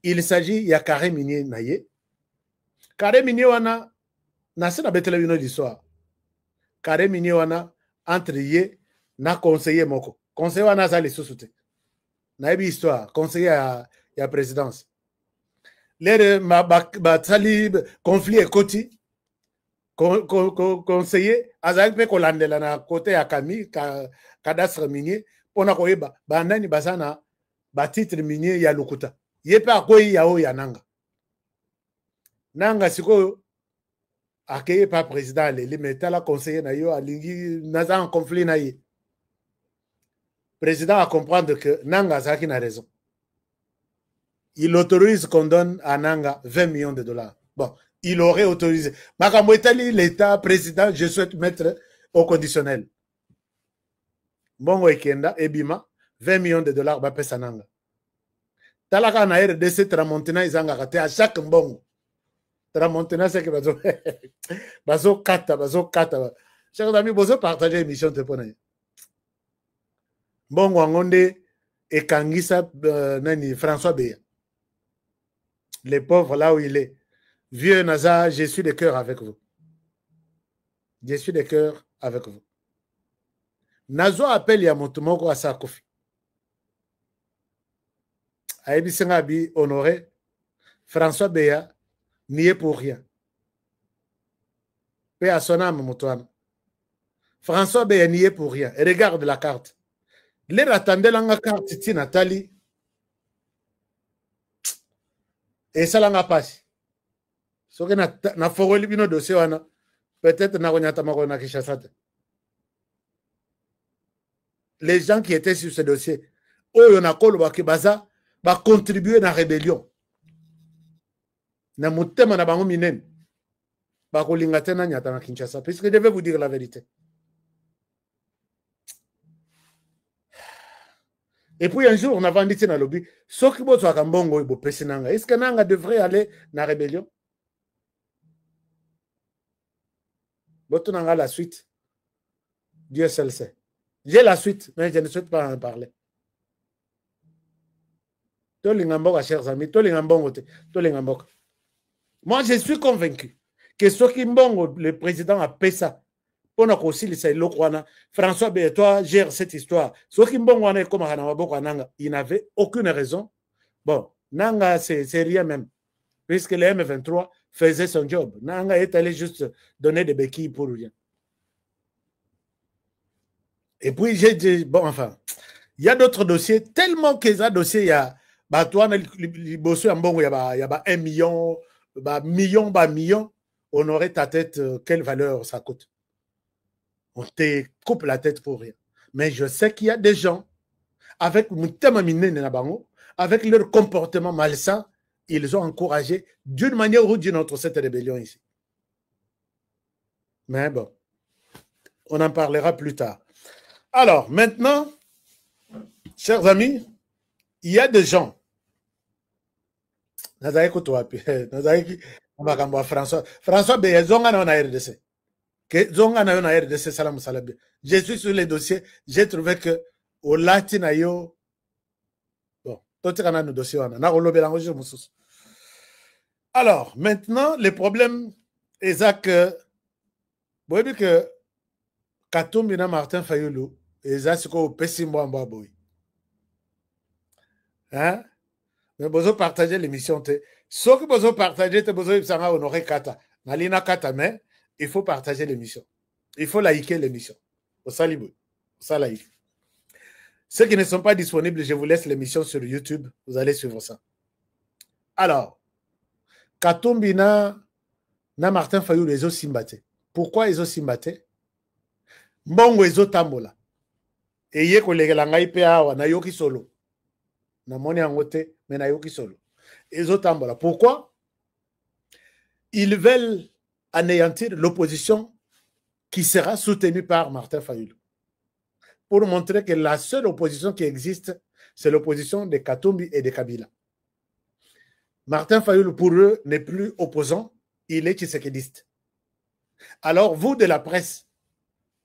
Il s'agit, il y a Carré Minier Naye. Carré Minier Wana, Nasi na betele une l'histoire. Carré Minier Wana, entre Yé, na conseiller Moko. Conseiller Wana Zali Sousouté. Naïbi histoire, conseiller à la présidence. Les talib, conflit et Koti, conseiller, Azak pe kolandela na côté à Kami, cadastre minier, on a koyeba, bandani basana, titre minier ya Lukuta. Yepa koyi yao ya Nanga. Nanga siko, akeye pas président, les métal conseiller na yo, alingi, naza en conflit na ye. Président a comprendre que Nanga Zaki n'a raison. Il autorise qu'on donne à Nanga 20 millions de $. Bon, il aurait autorisé. Makamwetali, l'État, président, je souhaite mettre au conditionnel. Bongo Ekenda, Ebima, 20 millions de $, Bapé Sananga. Talaka na RDC, Tramontina, Izanga Kate, à chaque mbongo. Tramontina, c'est que bazo kata. Chers amis, vous partagez l'émission de Ponaye. Bongo Angonde et Kangisa Nani François Beya. Les pauvres là où il est. Vieux Naza, je suis de cœur avec vous. Je suis de cœur avec vous. Nazo appelle Yamotumoko à sa Kofi. Aïbi Sengabi honoré. François Beya n'y est pour rien. Paix à son âme, Moutouane. François Beya n'y est pour rien. Et regarde la carte. Les attendait la carte Titi Nathalie. Et ça l'a passé. Ce que na foroli bino dossier wana peut-être na konyata makona Kinshasa. Les gens qui étaient sur ce dossier, oyo na koloba ke baza ba contribuer na rébellion. Na mutema na bango minene. Ba kolinga tena nyata na Kinshasa puisque je vais vous dire la vérité. Et puis un jour, on a vendu dans le lobby. Ce qui est-ce que Nanga devrait aller dans la rébellion? La suite. Dieu seul sait. J'ai la suite, mais je ne souhaite pas en parler. Chers amis, moi, je suis convaincu que ce qui le président a payé ça. François Bétois gère cette histoire. Il n'avait aucune raison. Bon, Nanga, c'est rien même. Puisque le M23 faisait son job. Nanga est allé juste donner des béquilles pour rien. Et puis, j'ai dit, bon, enfin, il y a d'autres dossiers. Tellement que ça dossier, il y a, il y a 1 million, million, on aurait ta tête, quelle valeur ça coûte? On te coupe la tête pour rien. Mais je sais qu'il y a des gens, avec leur comportement malsain, ils ont encouragé d'une manière ou d'une autre cette rébellion ici. Mais bon, on en parlera plus tard. Alors, maintenant, chers amis, il y a des gens. François Beye, zonga na RDC. Zonga na RDC salam salabi. Je suis sur les dossiers, j'ai trouvé que au latin yo bon, tout est dans nos dossiers alors, maintenant le problème est que vous voyez que Katumbi na Martin Fayulu eza siko pesimbo mba boy. Hein? Mais vous partager l'émission ce que vous partagez vous honorer kata. Nalina kata mais il faut partager l'émission. Il faut liker l'émission. Au salibou. Ça like. Ceux qui ne sont pas disponibles, je vous laisse l'émission sur YouTube. Vous allez suivre ça. Alors, Katumbi na Martin Fayulu ezo simbate. Pourquoi ezo simbate? Mbongo ezo tambola. Eye kolegela ngai pe awa na yoki solo. Na moni angote mais na yoki solo. Ezo tambola. Pourquoi? Ils veulent anéantir l'opposition qui sera soutenue par Martin Fayulu. Pour montrer que la seule opposition qui existe, c'est l'opposition de Katumbi et de Kabila. Martin Fayulu, pour eux, n'est plus opposant, il est tshisekidiste. Alors, vous de la presse,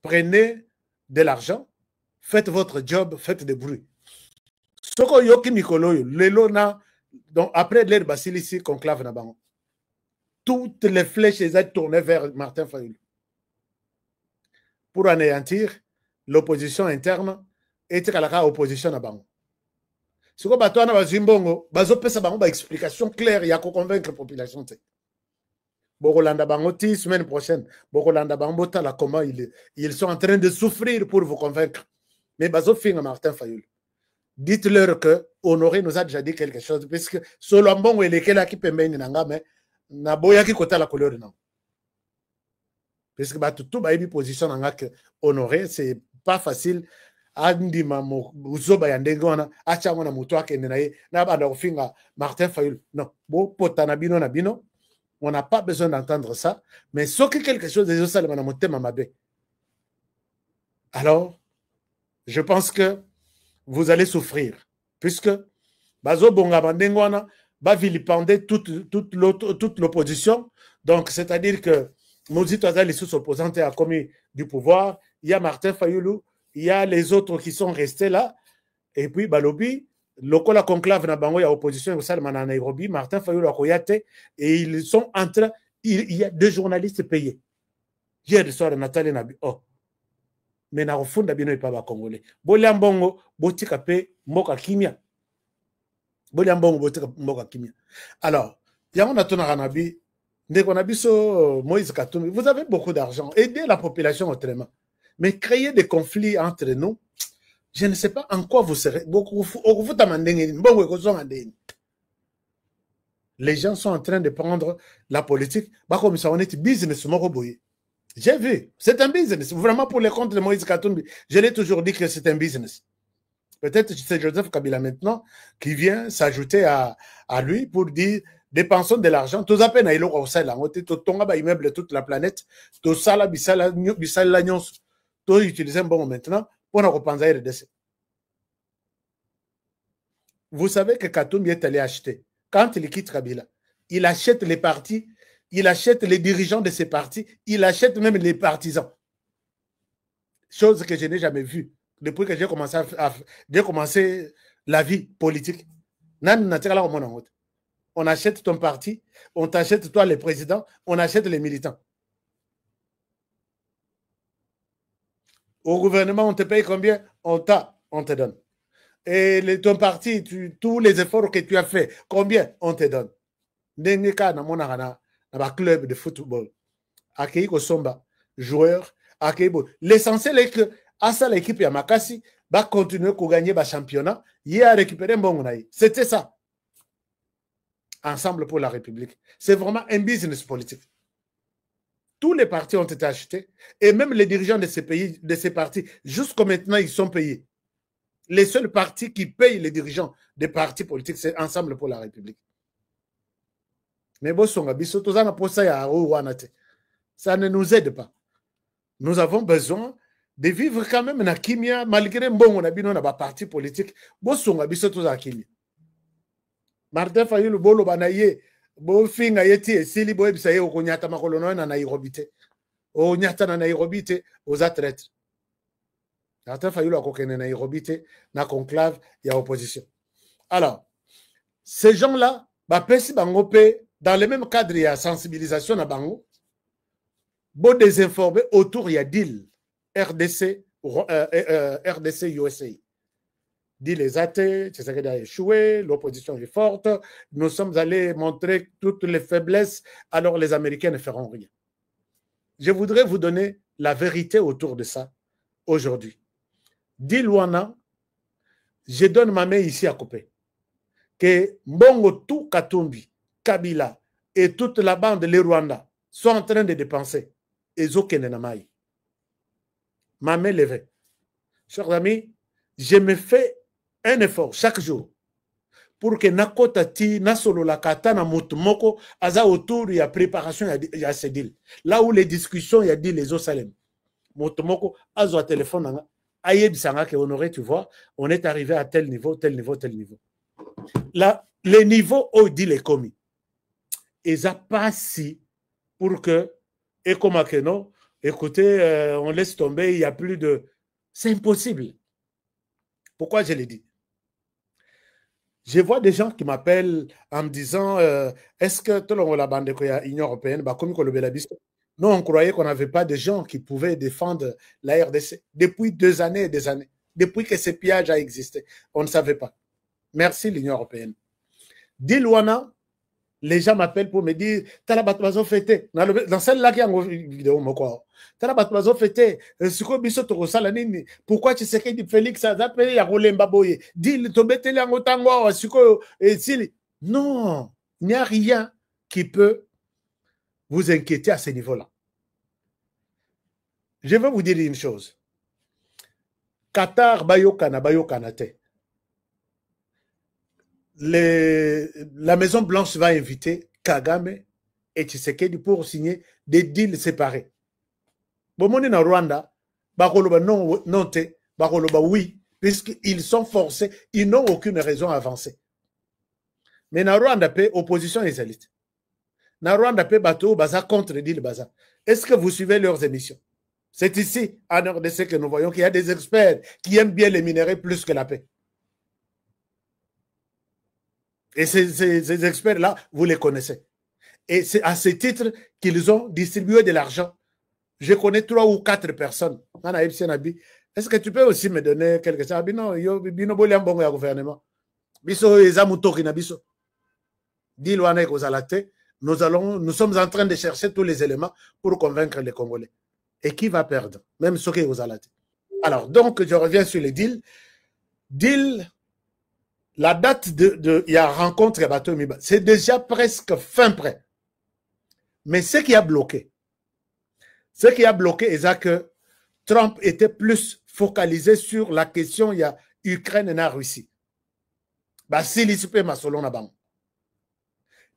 prenez de l'argent, faites votre job, faites des bruits. Soko yoki mikolo lelona, donc après l'air basilisi conclave na bango. Toutes les flèches sont tournées vers Martin Fayulu pour anéantir l'opposition interne et la opposition à bango. Si vous avez une zimbongo, vous avez une explication claire, il y a qu'à convaincre la population. Bokolanda Bangoti, semaine prochaine, Bokolanda Bangota, comment ils sont en train de souffrir pour vous convaincre. Mais bazo finga Martin Fayulu. Dites-leur que Honoré nous a déjà dit quelque chose, puisque Solambongo et lesquels qui pembeni nanga, mais na boya qui kota la couleur non. Puisque tout ba position nanga que Honoré, c'est pas facile. Andima Uzoba Yandegona, Achamona Mutuak et Nenae, Nabada Finga, Martin Fayulu. Non, Bo Potanabino Nabino. On n'a pas besoin d'entendre ça, mais sauf que quelque chose de ça, alors, je pense que vous allez souffrir, puisque Bazo Bongabandengwana va vilipender toute l'opposition. Donc, c'est-à-dire que Mouzit Ouaza, les sous-opposants, a commis du pouvoir. Il y a Martin Fayulu, il y a les autres qui sont restés là. Et puis, Balobi, Lokola conclave na bango ya opposition au Salman à Nairobi, Martin Fayulu a Koyate, et ils sont en train, il y a 2 journalistes payés. Hier soir, Nathalie Nabi, oh, mais na refunda bino ipaba congolais. Boliambongo, botika pe, moka kimia. Boliambongo, botika moka kimia. Alors, yango na tona Nabi, ndeko na biso Moïse Katumbi, vous avez beaucoup d'argent, aidez la population autrement. Mais créer des conflits entre nous, je ne sais pas en quoi vous serez. Les gens sont en train de prendre la politique. Comme ça, on est business. J'ai vu. C'est un business. Vraiment, pour les comptes de Moïse Katumbi, je l'ai toujours dit que c'est un business. Peut-être que c'est Joseph Kabila maintenant qui vient s'ajouter à lui pour dire dépensons de l'argent. Tout ça, peine à l'eau, on immeuble toute la planète. Tout ça, là, tout utiliser un bon maintenant. Vous savez que Katumbi est allé acheter. Quand il quitte Kabila, il achète les partis, il achète les dirigeants de ces partis, il achète même les partisans. Chose que je n'ai jamais vue depuis que j'ai commencé la vie politique. On achète ton parti, on t'achète toi les présidents, on achète les militants. Au gouvernement, on te paye combien? On te donne. Et ton parti, tous les efforts que tu as fait, combien on te donne? Dans club de football, accueilli Kosomba, joueur, accueilli. L'essentiel est que à ça l'équipe Yamakasi va continuer à gagner le championnat, il a récupéré un bon. C'était ça. Ensemble pour la République. C'est vraiment un business politique. Tous les partis ont été achetés et même les dirigeants de ces pays, de ces partis, jusqu'à maintenant, ils sont payés. Les seuls partis qui payent les dirigeants des partis politiques, c'est Ensemble pour la République. Mais ça ne nous aide pas. Nous avons besoin de vivre quand même na kimia, malgré bon on a parti politique. Martin Fayulu bolo banaye Bo finga yeti esili bo ebisa ye okonyata makolo na Nairobi te. O nyata na Nairobi te aux traîtres. Ata fayulu akokene na Nairobi te na conclave ya opposition. Alors, ces gens-là, ba pesi bango pe dans le même cadre il y a sensibilisation na bango. Bo désinformer autour il y a deal RDC RDC USA. Dit les athées, Tshisekedi a échoué, l'opposition est forte, nous sommes allés montrer toutes les faiblesses, alors les Américains ne feront rien. Je voudrais vous donner la vérité autour de ça aujourd'hui. Dit Luana, je donne ma main ici à couper, que Mbongo tout Katumbi, Kabila et toute la bande les Rwandais sont en train de dépenser. Ezokenenamai. Ma main levée. Chers amis, je me fais un effort chaque jour pour que nakota ti nasolo la kata na mutumoko aza autour ya préparation ya ces deals. Là où les discussions y a dit les Salem. Mutumoko azo à téléphone nanga ayebisanga que honoré tu vois, on est arrivé à tel niveau, tel niveau, tel niveau. Là les niveaux où dit les commis. Et ça passe pour que et comme que non, écoutez, on laisse tomber, il y a plus de c'est impossible. Pourquoi je l'ai dit? Je vois des gens qui m'appellent en me disant est-ce que tout le monde la bande de l'Union européenne, comme non, on croyait qu'on n'avait pas de gens qui pouvaient défendre la RDC. Depuis 2 années et des années, depuis que ce pillage a existé, on ne savait pas. Merci l'Union européenne. Dilouana, les gens m'appellent pour me dire Talabatbazo fêté. Dans celle-là qui a une vidéo, Talabatbazo fêté. Pourquoi tu sais que Félix a appelé ya Rolemba Boye? Dis Tobetele Angotango, non, il n'y a rien qui peut vous inquiéter à ce niveau-là. Je vais vous dire une chose. Qatar, Bayokana, Bayokanate. La Maison Blanche va inviter Kagame et Tshisekedi pour signer des deals séparés. Bomoni na Rwanda, bakoloba non te, bakoloba oui, puisqu'ils sont forcés, ils n'ont aucune raison à avancer. Mais na Rwanda pe opposition les élites. Na Rwanda pe bateau baza contre deal baza. Est-ce que vous suivez leurs émissions? C'est ici, en RDC, que nous voyons qu'il y a des experts qui aiment bien les minéraux plus que la paix. Et ces experts-là, vous les connaissez. Et c'est à ce titre qu'ils ont distribué de l'argent. Je connais 3 ou 4 personnes. Est-ce que tu peux aussi me donner quelque chose? Non, gouvernement. Nous sommes en train de chercher tous les éléments pour convaincre les Congolais. Et qui va perdre? Même ceux qui aux alatés. Alors, donc, je reviens sur les deals. Deal. La date de la rencontre à Bateau Miba, c'est déjà presque fin prêt. Mais ce qui a bloqué, c'est que Trump était plus focalisé sur la question il y a Ukraine et la Russie.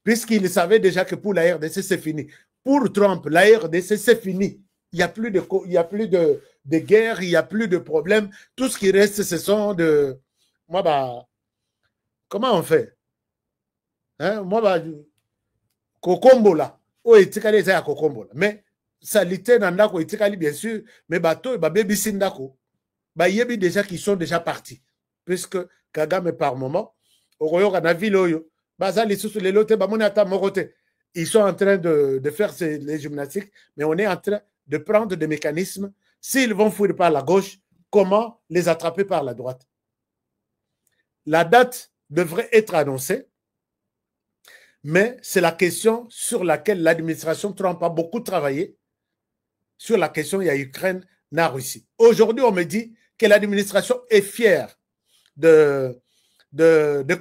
Puisqu'il savait déjà que pour la RDC, c'est fini. Pour Trump, la RDC, c'est fini. Il n'y a plus de guerre, il n'y a plus de problème. Tout ce qui reste, ce sont de... Comment on fait? Hein? Moi, Kokombola. Oh, etikali za Kokombola. Mais salité nandako etikali bien sûr, mais bateau ba baby sindako. Ba yebi déjà qui sont déjà partis. Puisque Kagame par moment, Oroyoka na ville oyo, bazali sous les lotes ba monata morote. Ils sont en train de faire les gymnastiques, mais on est en train de prendre des mécanismes. S'ils vont fuir par la gauche, comment les attraper par la droite? La date devrait être annoncé, mais c'est la question sur laquelle l'administration Trump a beaucoup travaillé, sur la question il y a Ukraine, na Russie. Aujourd'hui, on me dit que l'administration est fière de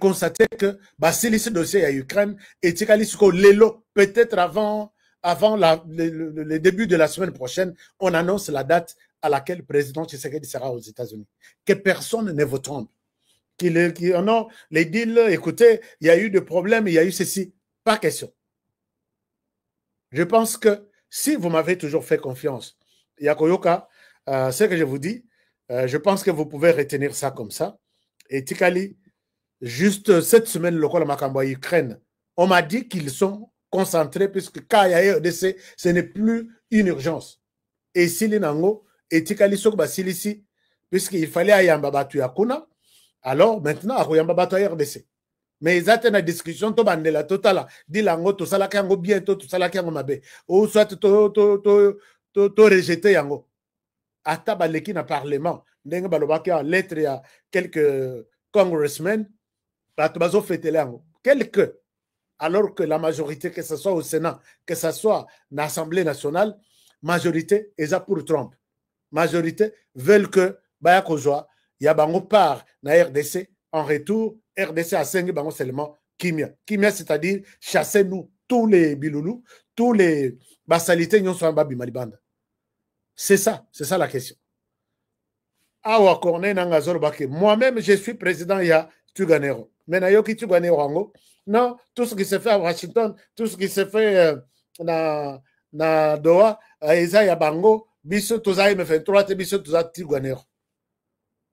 constater que si ce dossier à Ukraine et Lelo, peut-être avant le début de la semaine prochaine, on annonce la date à laquelle le président Tshisekedi sera aux États-Unis. Que personne ne vous trompe. Non, les deals, écoutez, il y a eu des problèmes, il y a eu ceci. Pas question. Je pense que si vous m'avez toujours fait confiance, Yakoyoka, ce que je vous dis, je pense que vous pouvez retenir ça comme ça. Et Tikali, juste cette semaine, le Makambo Ukraine, On m'a dit qu'ils sont concentrés puisque quand il y a RDC, ce n'est plus une urgence. Et si les nango, et tikali sok basilisi, puisqu'il fallait ayamba batu yakuna, alors maintenant, akoyamba batu RDC. Mais ils attendent la discussion, to bandela totala, dit lango, to salaki yango bientôt, to salaki yango mabe, ou soit to rejeter yango. Ata baleki na parlement, ndenge balobaki en lettre, il y a quelques congressmen, bato bazo fêter yango. Quelques, alors que la majorité, que ce soit au Sénat, que ce soit dans l'Assemblée nationale, majorité est pour Trump. Majorité veulent que Baya Kozwa, il y a bango part na RDC, en retour, RDC a 5 bango seulement Kimia. Kimia, c'est-à-dire chasser nous tous les biloulous, tous les basalités, nous sommes babi malibanda. C'est ça la question. Awa Corneille Nangazor Bake. Moi-même, je suis président, il y a Tuganero. Mais Nayoki Tuganero, non, tout ce qui se fait à Washington, tout ce qui se fait na Doha, Eza Yabango, Bisso Toza M23, Bisso Toza Tuganero.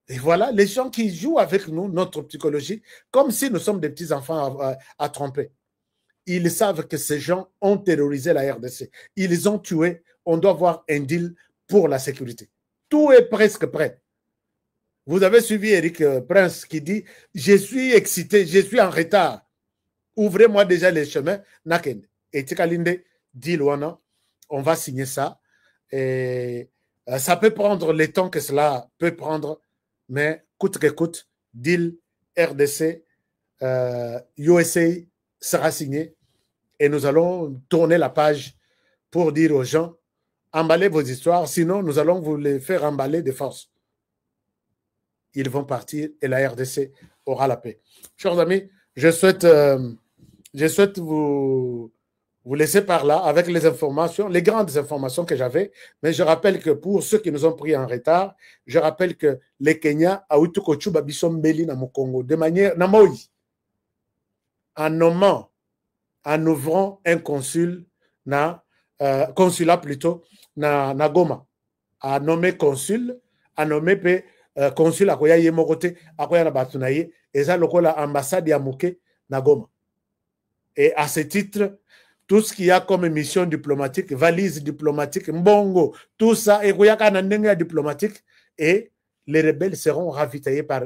Et voilà, les gens qui jouent avec nous, notre psychologie, comme si nous sommes des petits enfants à tromper. Ils savent que ces gens ont terrorisé la RDC. Ils ont tué. On doit avoir un deal pour la sécurité. Tout est presque prêt. Vous avez suivi Eric Prince qui dit « Je suis excité, je suis en retard. Ouvrez-moi déjà les chemins. » Et Tikalinde dit « Luana, on va signer ça. » Et ça peut prendre le temps que cela peut prendre, mais coûte que coûte, deal RDC, USA sera signé et nous allons tourner la page pour dire aux gens, emballez vos histoires, sinon nous allons vous les faire emballer de force. Ils vont partir et la RDC aura la paix. Chers amis, je souhaite vous laisser par là avec les informations, les grandes informations que j'avais, mais je rappelle que pour ceux qui nous ont pris en retard, je rappelle que les Kenyans a eu tout Beli dans mon Congo de manière en nommant, en ouvrant un consulat plutôt na Goma, a nommé consul, a nommé consul à Koya Yemokote, à Koya na Batunaye, et ça lokola ambassade ya Mouké na Goma. Et à ce titre, tout ce qu'il y a comme mission diplomatique, valise diplomatique, mbongo, tout ça, et Koyaka na ndenge diplomatique, et les rebelles seront ravitaillés par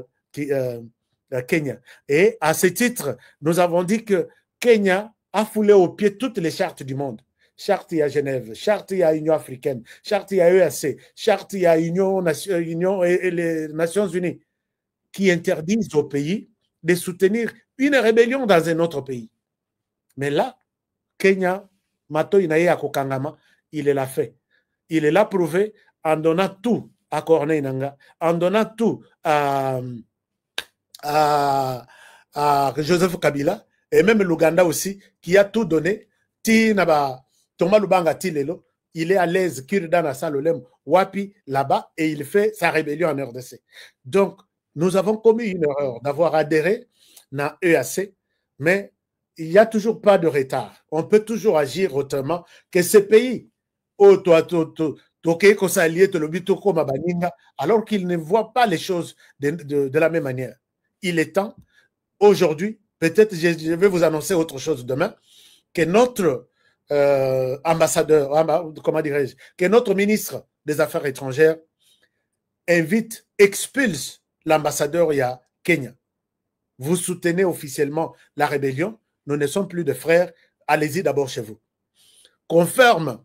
Kenya. Et à ce titre, nous avons dit que Kenya a foulé au pied toutes les chartes du monde. Charte à Genève, charte à Union africaine, charte à EAC, charte à Union et les Nations Unies qui interdisent au pays de soutenir une rébellion dans un autre pays. Mais là, Kenya, Mato Inaye Akokangama, il l'a fait. Il l'a prouvé en donnant tout à Corneille Nangaa, en donnant tout à Joseph Kabila, et même l'Ouganda aussi, qui a tout donné. Thomas Lubanga Tilelo, il est à l'aise, Kirdana Salolem, Wapi, là-bas, et il fait sa rébellion en RDC. Donc, nous avons commis une erreur d'avoir adhéré à EAC, mais il n'y a toujours pas de retard. On peut toujours agir autrement que ces pays, alors qu'ils ne voient pas les choses de la même manière. Il est temps, aujourd'hui, peut-être je vais vous annoncer autre chose demain, que notre ambassadeur, comment dirais-je, que notre ministre des Affaires étrangères expulse l'ambassadeur Kenya. Vous soutenez officiellement la rébellion, nous ne sommes plus de frères, allez-y d'abord chez vous. Confirme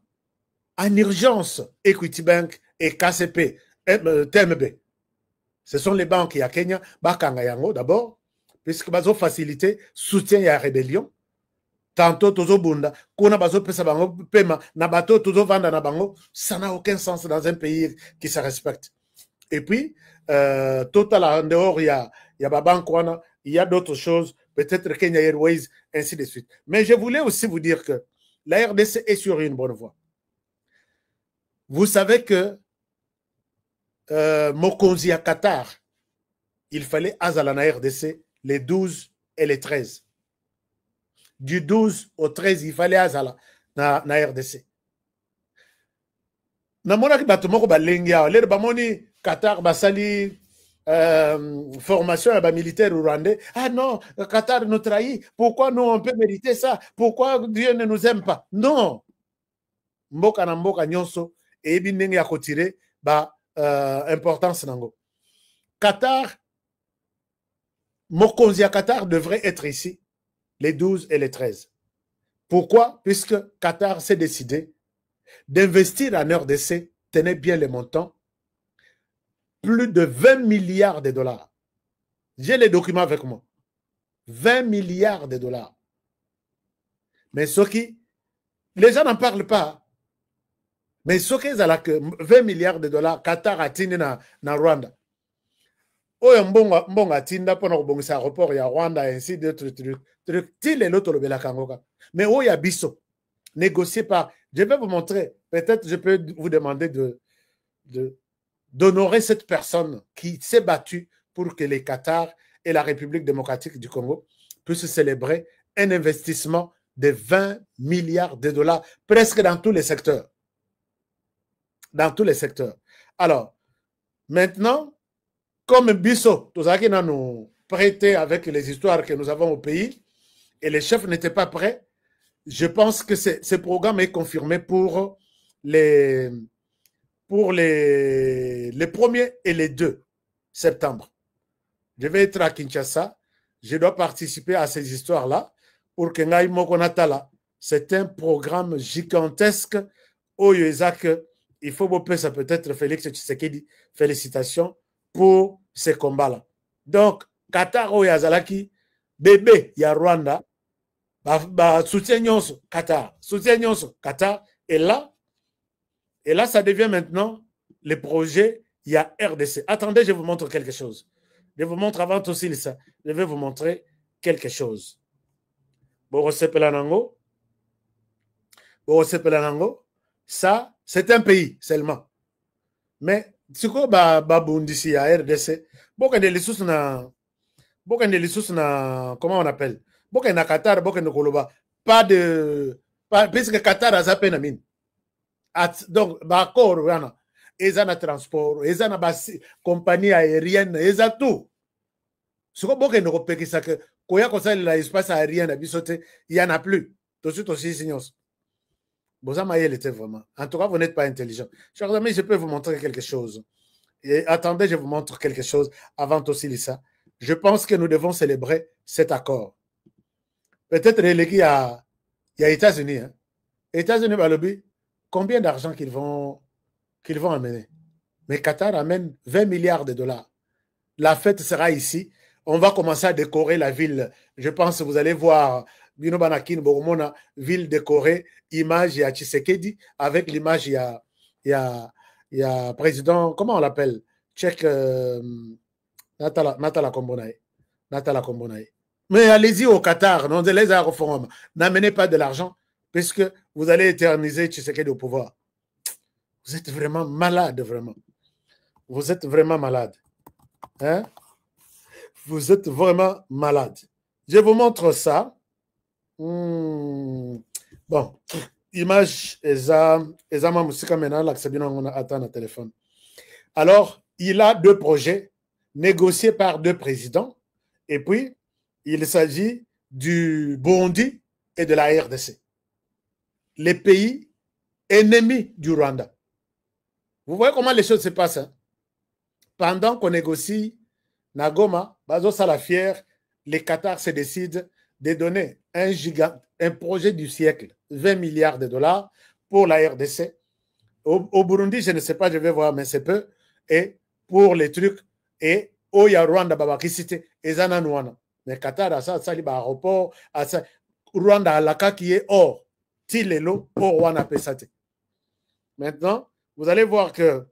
en urgence Equity Bank et KCP, TMB. Ce sont les banques à Kenya, Bakanga Yango d'abord, puisque bazo facilité soutien à la rébellion. Tantôt tozo bunda, kuna bazo pesa bango pema, na bato tozo vanda na bango, ça n'a aucun sens dans un pays qui se respecte. Et puis, total en dehors, il y a Babankwana, il y a d'autres choses, peut-être Kenya Airways, ainsi de suite. Mais je voulais aussi vous dire que la RDC est sur une bonne voie. Vous savez que Mokonzi à Qatar, il fallait Azala na RDC les 12 et les 13. Du 12 au 13, il fallait Azala na RDC. Na monaki bato moko balengia, l'air bamoni Qatar basali formation à militaire rwandais. Ah non, Qatar nous trahit. Pourquoi nous, on peut mériter ça? Pourquoi Dieu ne nous aime pas? Non. Mboka na mboka nyonso, et ndenge ya kotire ba importance nango. Qatar, mokonzi ya Qatar devrait être ici les 12 et les 13. Pourquoi? Puisque Qatar s'est décidé d'investir en RDC, tenez bien les montants, plus de 20 milliards de dollars. J'ai les documents avec moi. 20 milliards de dollars. Mais ce qui, les gens n'en parlent pas. Mais ce qui est que 20 milliards de dollars, Qatar a tenu na Rwanda. Oyo mbonga tinda pona kobongisa aéroport ya Rwanda, ainsi d'autres trucs. Tile l'autre le belakangoka. Mais oya biso, négocié par, je vais vous montrer, peut-être je peux vous demander d'honorer cette personne qui s'est battue pour que les Qatar et la République démocratique du Congo puissent célébrer un investissement de 20 milliards de dollars, presque dans tous les secteurs. Dans tous les secteurs. Alors, maintenant, comme Bisso, tout ça qui nous prêté avec les histoires que nous avons au pays, et les chefs n'étaient pas prêts, je pense que ce programme est confirmé pour les 1er et les 2 septembre. Je vais être à Kinshasa. Je dois participer à ces histoires-là pour que Ngaï Mokonatala. C'est un programme gigantesque. Oyo Isaac, il faut vous ça peut-être Félix Tshisekedi. Félicitations pour ces combats-là. Donc, Qatar Oyo Azalaki, bébé, il y a Rwanda, soutien Nyonso, Qatar, soutien Nyonso, Qatar, et là, ça devient maintenant le projet, il y a RDC. Attendez, je vous montre quelque chose. Je vous montre avant aussi ça. Je vais vous montrer quelque chose. Borosepelanango. Ça, c'est un pays seulement. Mais, si vous avez ici à RDC, beaucoup de ressources na, comment on appelle? Beaucoup de Qatar, beaucoup de Koloba. Puisque Qatar a zappé na mine. Donc, d'accord, voilà. Ils ont un transport, ils ont une compagnie aérienne, ils ont tout. Ce qu'on peut dire, c'est que quand il y a l'espace aérien, il n'y en a plus. Tout de suite aussi, signons. Bozamaïel était vraiment. En tout cas, vous n'êtes pas intelligent. Chers amis, je peux vous montrer quelque chose. Et attendez, je vous montre quelque chose avant aussi, Lisa. Je pense que nous devons célébrer cet accord. Peut-être relégué à États-Unis. Hein. États-Unis, Balobi, combien d'argent qu'ils vont amener? Mais Qatar amène 20 milliards de dollars. La fête sera ici. On va commencer à décorer la ville. Je pense que vous allez voir Bino Banakin, Boromona, ville décorée, image à Tshisekedi, avec l'image, il y a président, comment on l'appelle? Tchèque, Natala Kombonaye. Mais allez-y au Qatar, non, les forum. N'amenez pas de l'argent, puisque vous allez éterniser Tshisekedi au pouvoir. Vous êtes vraiment malade, vraiment. Vous êtes vraiment malade. Hein? Vous êtes vraiment malade. Je vous montre ça. Bon, image, téléphone. Alors, il a 2 projets négociés par 2 présidents. Et puis, il s'agit du Burundi et de la RDC. Les pays ennemis du Rwanda. Vous voyez comment les choses se passent. Hein? Pendant qu'on négocie Nagoma, Bazo Salafière, les Qatar se décident de donner un projet du siècle, 20 milliards de dollars pour la RDC. Au Burundi, je ne sais pas, je vais voir, mais c'est peu. Et pour les trucs, et au Rwanda, Babaki Cité, et Zananouana. Mais Qatar a ça, Saliba aéroport, Rwanda a l'aka qui est hors. Tilelo, au Rwanda Pesate. Maintenant, vous allez voir que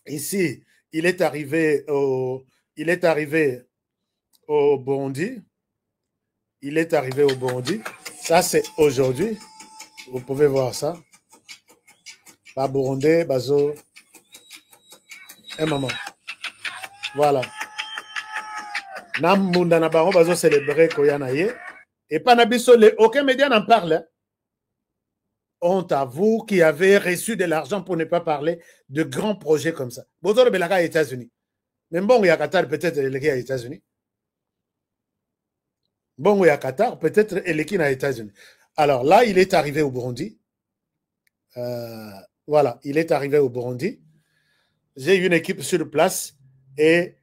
ici, il est arrivé au Burundi. Il est arrivé au Burundi. Ça, c'est aujourd'hui. Vous pouvez voir ça. Ba Burundi, Bazo. Un moment. Voilà. Namunda na Baron, Bazo célébrer Koyanaye. Et Panabiso, aucun média n'en parle. Hein. Honte à vous qui avez reçu de l'argent pour ne pas parler de grands projets comme ça. Bozo de Belaka, États-Unis. Mais bon, il y a Qatar, peut-être élégué aux États-Unis. Bon, il y a Qatar, peut-être élégué aux États-Unis. Alors là, il est arrivé au Burundi. Voilà, il est arrivé au Burundi. J'ai une équipe sur place et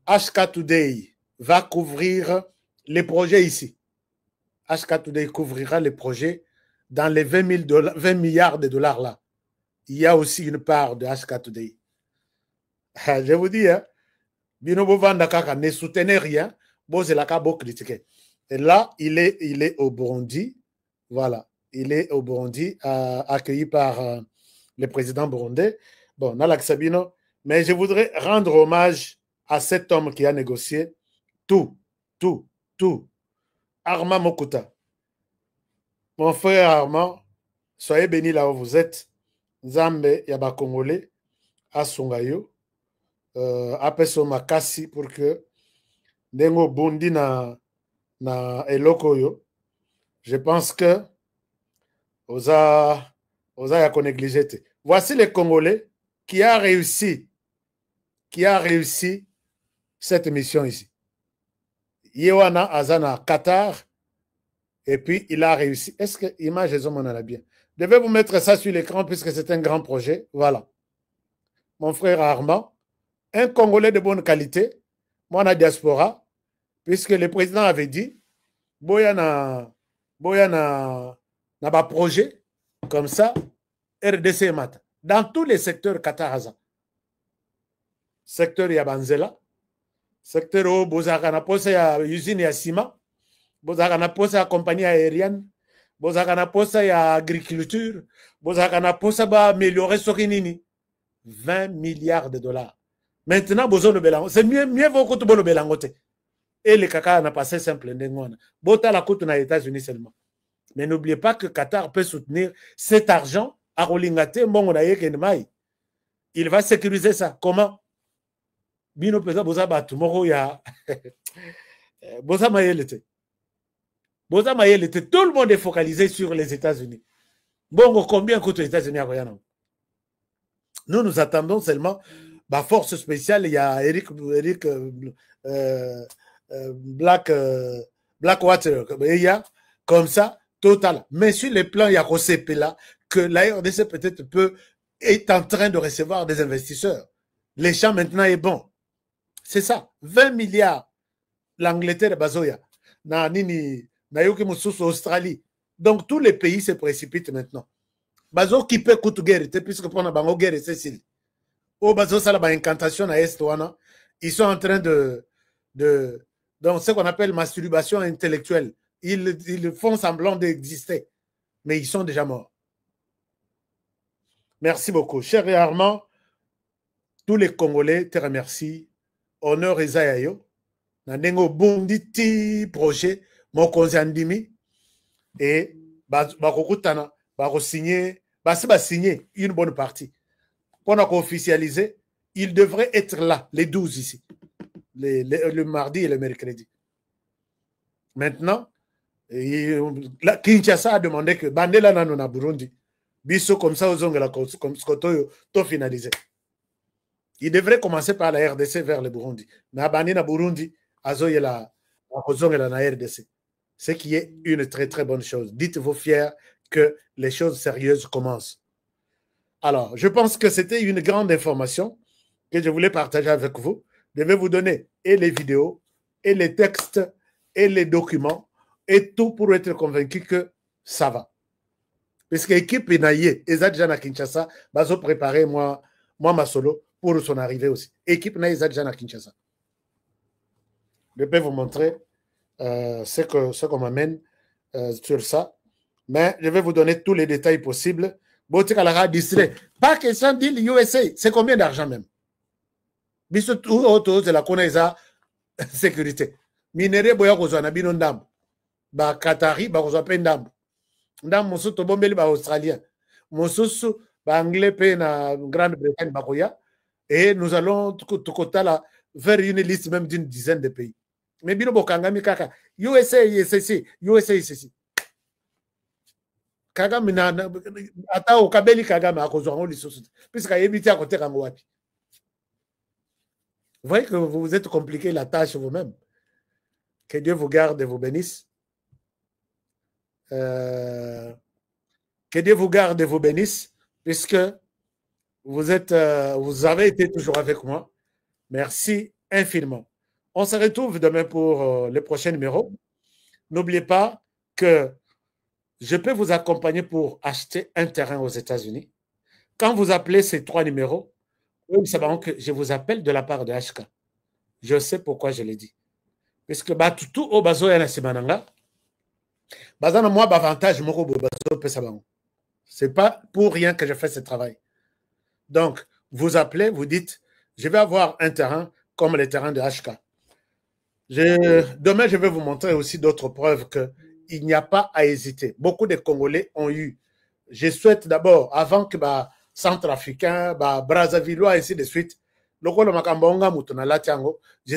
HK Today va couvrir les projets ici. HK Today couvrira les projets dans les 20 milliards de dollars là. Il y a aussi une part de HK Today. Je vous dis, hein, Binobo Vandakaka ne soutenait rien, bon, c'est la cabo critiqué. Et là, il est au Burundi. Voilà, il est au Burundi, accueilli par le président burundais. Bon, Nalak Sabino. Mais je voudrais rendre hommage à cet homme qui a négocié tout. Armand Mokuta. Mon frère Armand, soyez bénis là où vous êtes. Nzambe Yaba Congolais, Asungayo, Apeso Makasi pour que Nengo Bundi na Elokoyo. Je pense que Oza Yako négligé. Voici les Congolais qui a réussi cette mission ici. Yewana Azana Qatar et puis il a réussi. Est-ce que l'image est en a bien? Je vais vous mettre ça sur l'écran puisque c'est un grand projet. Voilà. Mon frère Armand, un Congolais de bonne qualité, moi na diaspora, puisque le président avait dit boya na ba projet comme ça RDC Mata dans tous les secteurs Kataraza. Secteur Yabanzela, secteur où bozaka na posa ya usine ya ciment, bozaka na posa ya compagnie aérienne, bozaka na posa ya agriculture, bozaka na posa ba améliorer sokinini 20 milliards de dollars. Maintenant bozo le belango, c'est mieux vaut que tu le belango. Et le caca n'a passé simple ndengona. Bota la côte aux États-Unis seulement. Mais n'oubliez pas que Qatar peut soutenir cet argent à Rolingate, il va sécuriser ça. Comment? Bino pesa boza batu moko ya boza mayelete. Boza mayelete. Tout le monde est focalisé sur les États-Unis. Bon, combien coûte les États-Unis à Royana? Nous attendons seulement la force spéciale. Il y a Eric Blackwater. Il y a comme ça, total. Mais sur les plans, il y a Rosepe là, que la RDC peut-être est en train de recevoir des investisseurs. Les champs maintenant est bon. C'est ça. 20 milliards. L'Angleterre, Bazoya. Nayoki Moussous, Australie. Donc tous les pays se précipitent maintenant. Bazo qui peut coûter guerre, puisque pour la bango guerre, c'est Cécile. Au Bazo, ça la incantation à Est, ils sont en train donc ce qu'on appelle masturbation intellectuelle. Ils font semblant d'exister, mais ils sont déjà morts. Merci beaucoup. Cher Armand, tous les Congolais te remercient. Honneur Esayayo. Nandengo Bunditi projet, Mokonzi Andimi. Et Bakokutana, signer une bonne partie. Pour officialiser, il devrait être là, les 12 ici. Le mardi et le mercredi. Maintenant, Kinshasa a demandé que Bandela Nanona Burundi, Bisso comme ça aux ongles, comme Skotoyo, tout finalisé. Il devrait commencer par la RDC vers le Burundi. Mais à Bandina Burundi, Azoye la RDC. Ce qui est une très très bonne chose. Dites-vous fiers que les choses sérieuses commencent. Alors, je pense que c'était une grande information que je voulais partager avec vous. Je vais vous donner et les vidéos, et les textes, et les documents, et tout pour être convaincu que ça va. Parce que l'équipe Naye, Ezadjana Kinshasa, va se préparer moi ma solo pour son arrivée aussi. Équipe Naye, Ezadjana Kinshasa. Je peux vous montrer ce qu'on m'amène sur ça. Mais je vais vous donner tous les détails possibles. Pas question d'île USA. C'est combien d'argent même? C'est la connaissance sécurité. Minerai boya kozana bino ndambo. Ba Qatari ba kozwa pe ndambo. Ndambo mosusu to bombeli ba Australien. Mosusu ba Anglais pe na Grande-Bretagne ba koya. Et nous allons tukotala vers une liste même d'une dizaine de pays. Mais bino bokangami kaka USA ICC, USA ICC. Kagame na ata okabeli Kagame akozwa ngo lisusu. Puisque yebiti akoteka ngo wapi. Vous voyez que vous vous êtes compliqué la tâche vous-même. Que Dieu vous garde et vous bénisse. Que Dieu vous garde et vous bénisse, puisque vous avez été toujours avec moi. Merci infiniment. On se retrouve demain pour le prochain numéro. N'oubliez pas que je peux vous accompagner pour acheter un terrain aux États-Unis. Quand vous appelez ces 3 numéros, vous savez que je vous appelle de la part de HK. Je sais pourquoi je l'ai dit. Puisque tout au bazo yana simananga, bazana moi avantage moko bazo pesa bango. C'est pas pour rien que je fais ce travail. Donc, vous appelez, vous dites, je vais avoir un terrain comme les terrains de HK. Demain, je vais vous montrer aussi d'autres preuves qu'il n'y a pas à hésiter. Beaucoup de Congolais ont eu. Je souhaite d'abord, avant que Centrafricains, Brazzavillois, ainsi de suite, je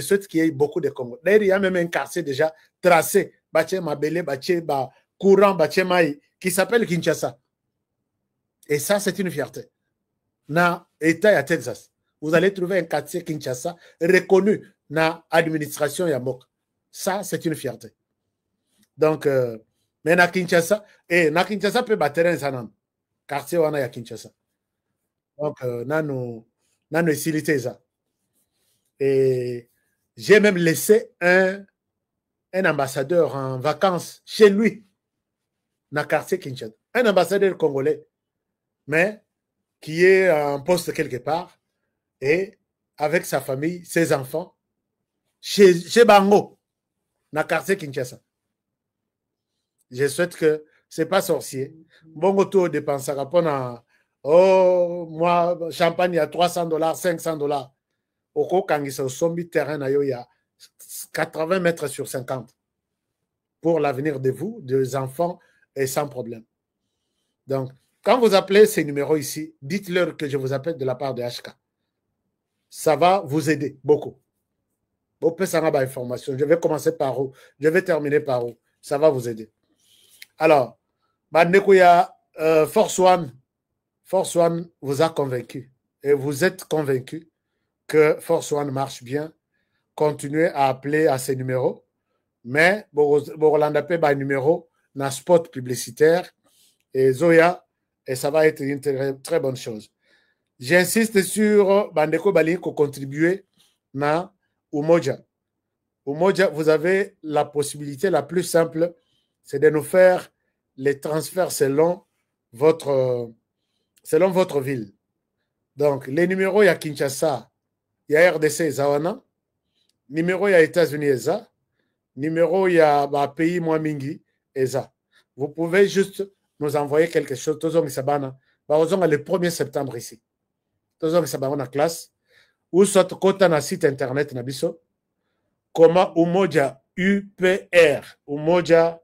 souhaite qu'il y ait beaucoup de Congolais. D'ailleurs, il y a même un quartier déjà tracé, courant, qui s'appelle Kinshasa. Et ça, c'est une fierté. Dans l'État à Texas, vous allez trouver un quartier Kinshasa reconnu dans l'administration Yamok. Ça, c'est une fierté. Donc, mais na Kinshasa, na Kinshasa peut battre un sanan. Quartier wana ya Kinshasa. Donc, nano facilité ça. Et j'ai même laissé un ambassadeur en vacances chez lui, dans quartier Kinshasa. Un ambassadeur congolais, mais qui est en poste quelque part, et avec sa famille, ses enfants, chez Bango, dans quartier Kinshasa. Je souhaite que ce n'est pas sorcier. Bon, tout dépense à rapport oh, moi, champagne, il y a $300, $500. Au quand ils sont mis terrain, il y a 80 mètres sur 50 pour l'avenir de vous, des enfants, et sans problème. Donc, quand vous appelez ces numéros ici, dites-leur que je vous appelle de la part de HK. Ça va vous aider beaucoup. Information. Je vais commencer par où? Je vais terminer par où? Ça va vous aider. Alors, Force One vous a convaincu. Et vous êtes convaincu que Force One marche bien. Continuez à appeler à ces numéros. Mais, Borolanda paie un numéro dans spot publicitaire et Zoya, et ça va être une très bonne chose. J'insiste sur Bandeko Bali pour contribuer à Umoja. Umoja, vous avez la possibilité la plus simple, c'est de nous faire les transferts selon votre ville. Donc, les numéros, il y a Kinshasa, il y a RDC et Zawana. Numéro, il y a États-Unis et ça. Numéro, il y a pays moins mingi et ça. Vous pouvez juste nous envoyer quelque chose. Le 1er septembre ici. En classe. Ou soit côté na site internet nabiso. Comment Umoja UPR. Umoja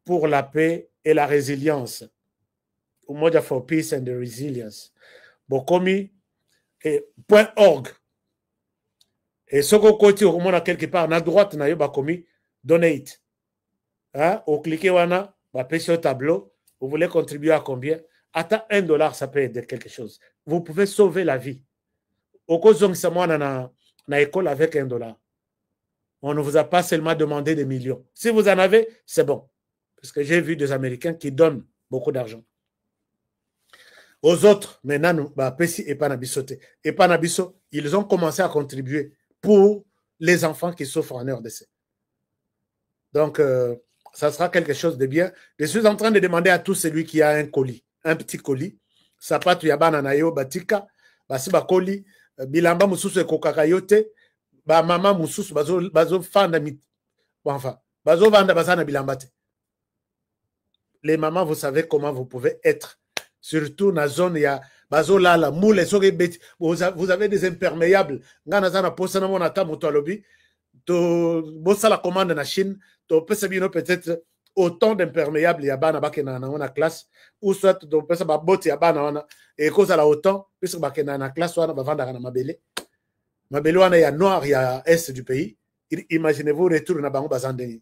pour la paix et la résilience. Umoja for peace and the resilience. Bokomi et .org. Et ce qu'on côté au monde quelque part à droite na yo bakomi donate. Hein? Au cliquez wana, va pêcher au tableau. Vous voulez contribuer à combien? Attends $1, ça peut aider quelque chose. Vous pouvez sauver la vie. Au cas où c'est moi na école avec $1. On ne vous a pas seulement demandé des millions. Si vous en avez, c'est bon. Parce que j'ai vu des Américains qui donnent beaucoup d'argent. Aux autres, maintenant, Pessi et Panabisote. Et Panabiso, ils ont commencé à contribuer pour les enfants qui souffrent en RDC. Donc, ça sera quelque chose de bien. Je suis en train de demander à tout celui qui a un colis, un petit colis, sapatu yabana na yo batika, basiba colis, bilamba mususu ekokaka yote, ba mama mususu bazo fanda mit. Enfin, bazo vanda basana bilambate. Les mamans, vous savez comment vous pouvez être. Surtout dans la zone, il y a bazo lala, moule, vous avez des imperméables. Ngana zana posa na mona ta moto alobi. Bossa la commande na Chine, peut-être autant d'imperméables yabana bakena na classe, ou soit to pesa ba botte yabana wana et cause à la autant puisque bakena na classe wana bavanda na mabele. Mabele wana ya noir ya est du pays. Imaginez-vous retour na bango bazandeni.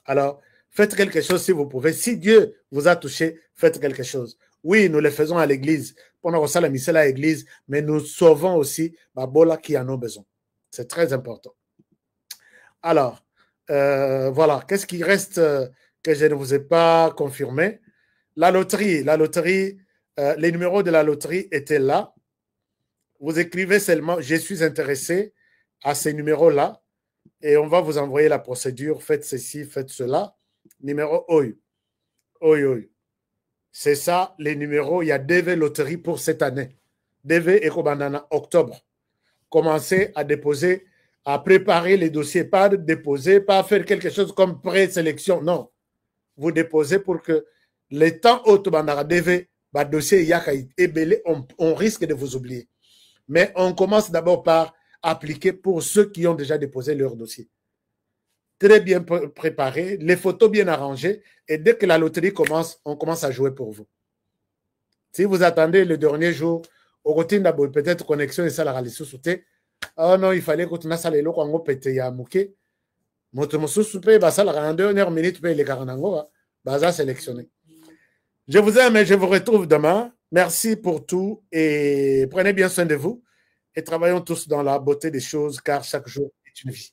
Alors, faites quelque chose si vous pouvez. Si Dieu vous a touché, faites quelque chose. Oui, nous le faisons à l'église. Pendant que ça la mission à l'église, mais nous sauvons aussi Babola qui en ont besoin. C'est très important. Alors, voilà. Qu'est-ce qui reste que je ne vous ai pas confirmé? La loterie, les numéros de la loterie étaient là. Vous écrivez seulement « Je suis intéressé à ces numéros-là » et on va vous envoyer la procédure. Faites ceci, faites cela. Numéro OI. OI. C'est ça, les numéros. Il y a DV Loterie pour cette année. DV Ekobandana, octobre. Commencez à déposer, à préparer les dossiers. Pas de déposer, pas faire quelque chose comme présélection. Non. Vous déposez pour que les temps Otobandara DV, dossier Yakaï Ebele, on risque de vous oublier. Mais on commence d'abord par appliquer pour ceux qui ont déjà déposé leur dossier. Très bien préparé, les photos bien arrangées, et dès que la loterie commence, on commence à jouer pour vous. Si vous attendez le dernier jour, au côté peut-être connexion et ça la réalité. Oh non, il fallait que tu n'as pas les locaux en pété ya mouké. Ça la dernière minute les garanango, baza sélectionné. Je vous aime et je vous retrouve demain. Merci pour tout et prenez bien soin de vous et travaillons tous dans la beauté des choses car chaque jour est une vie.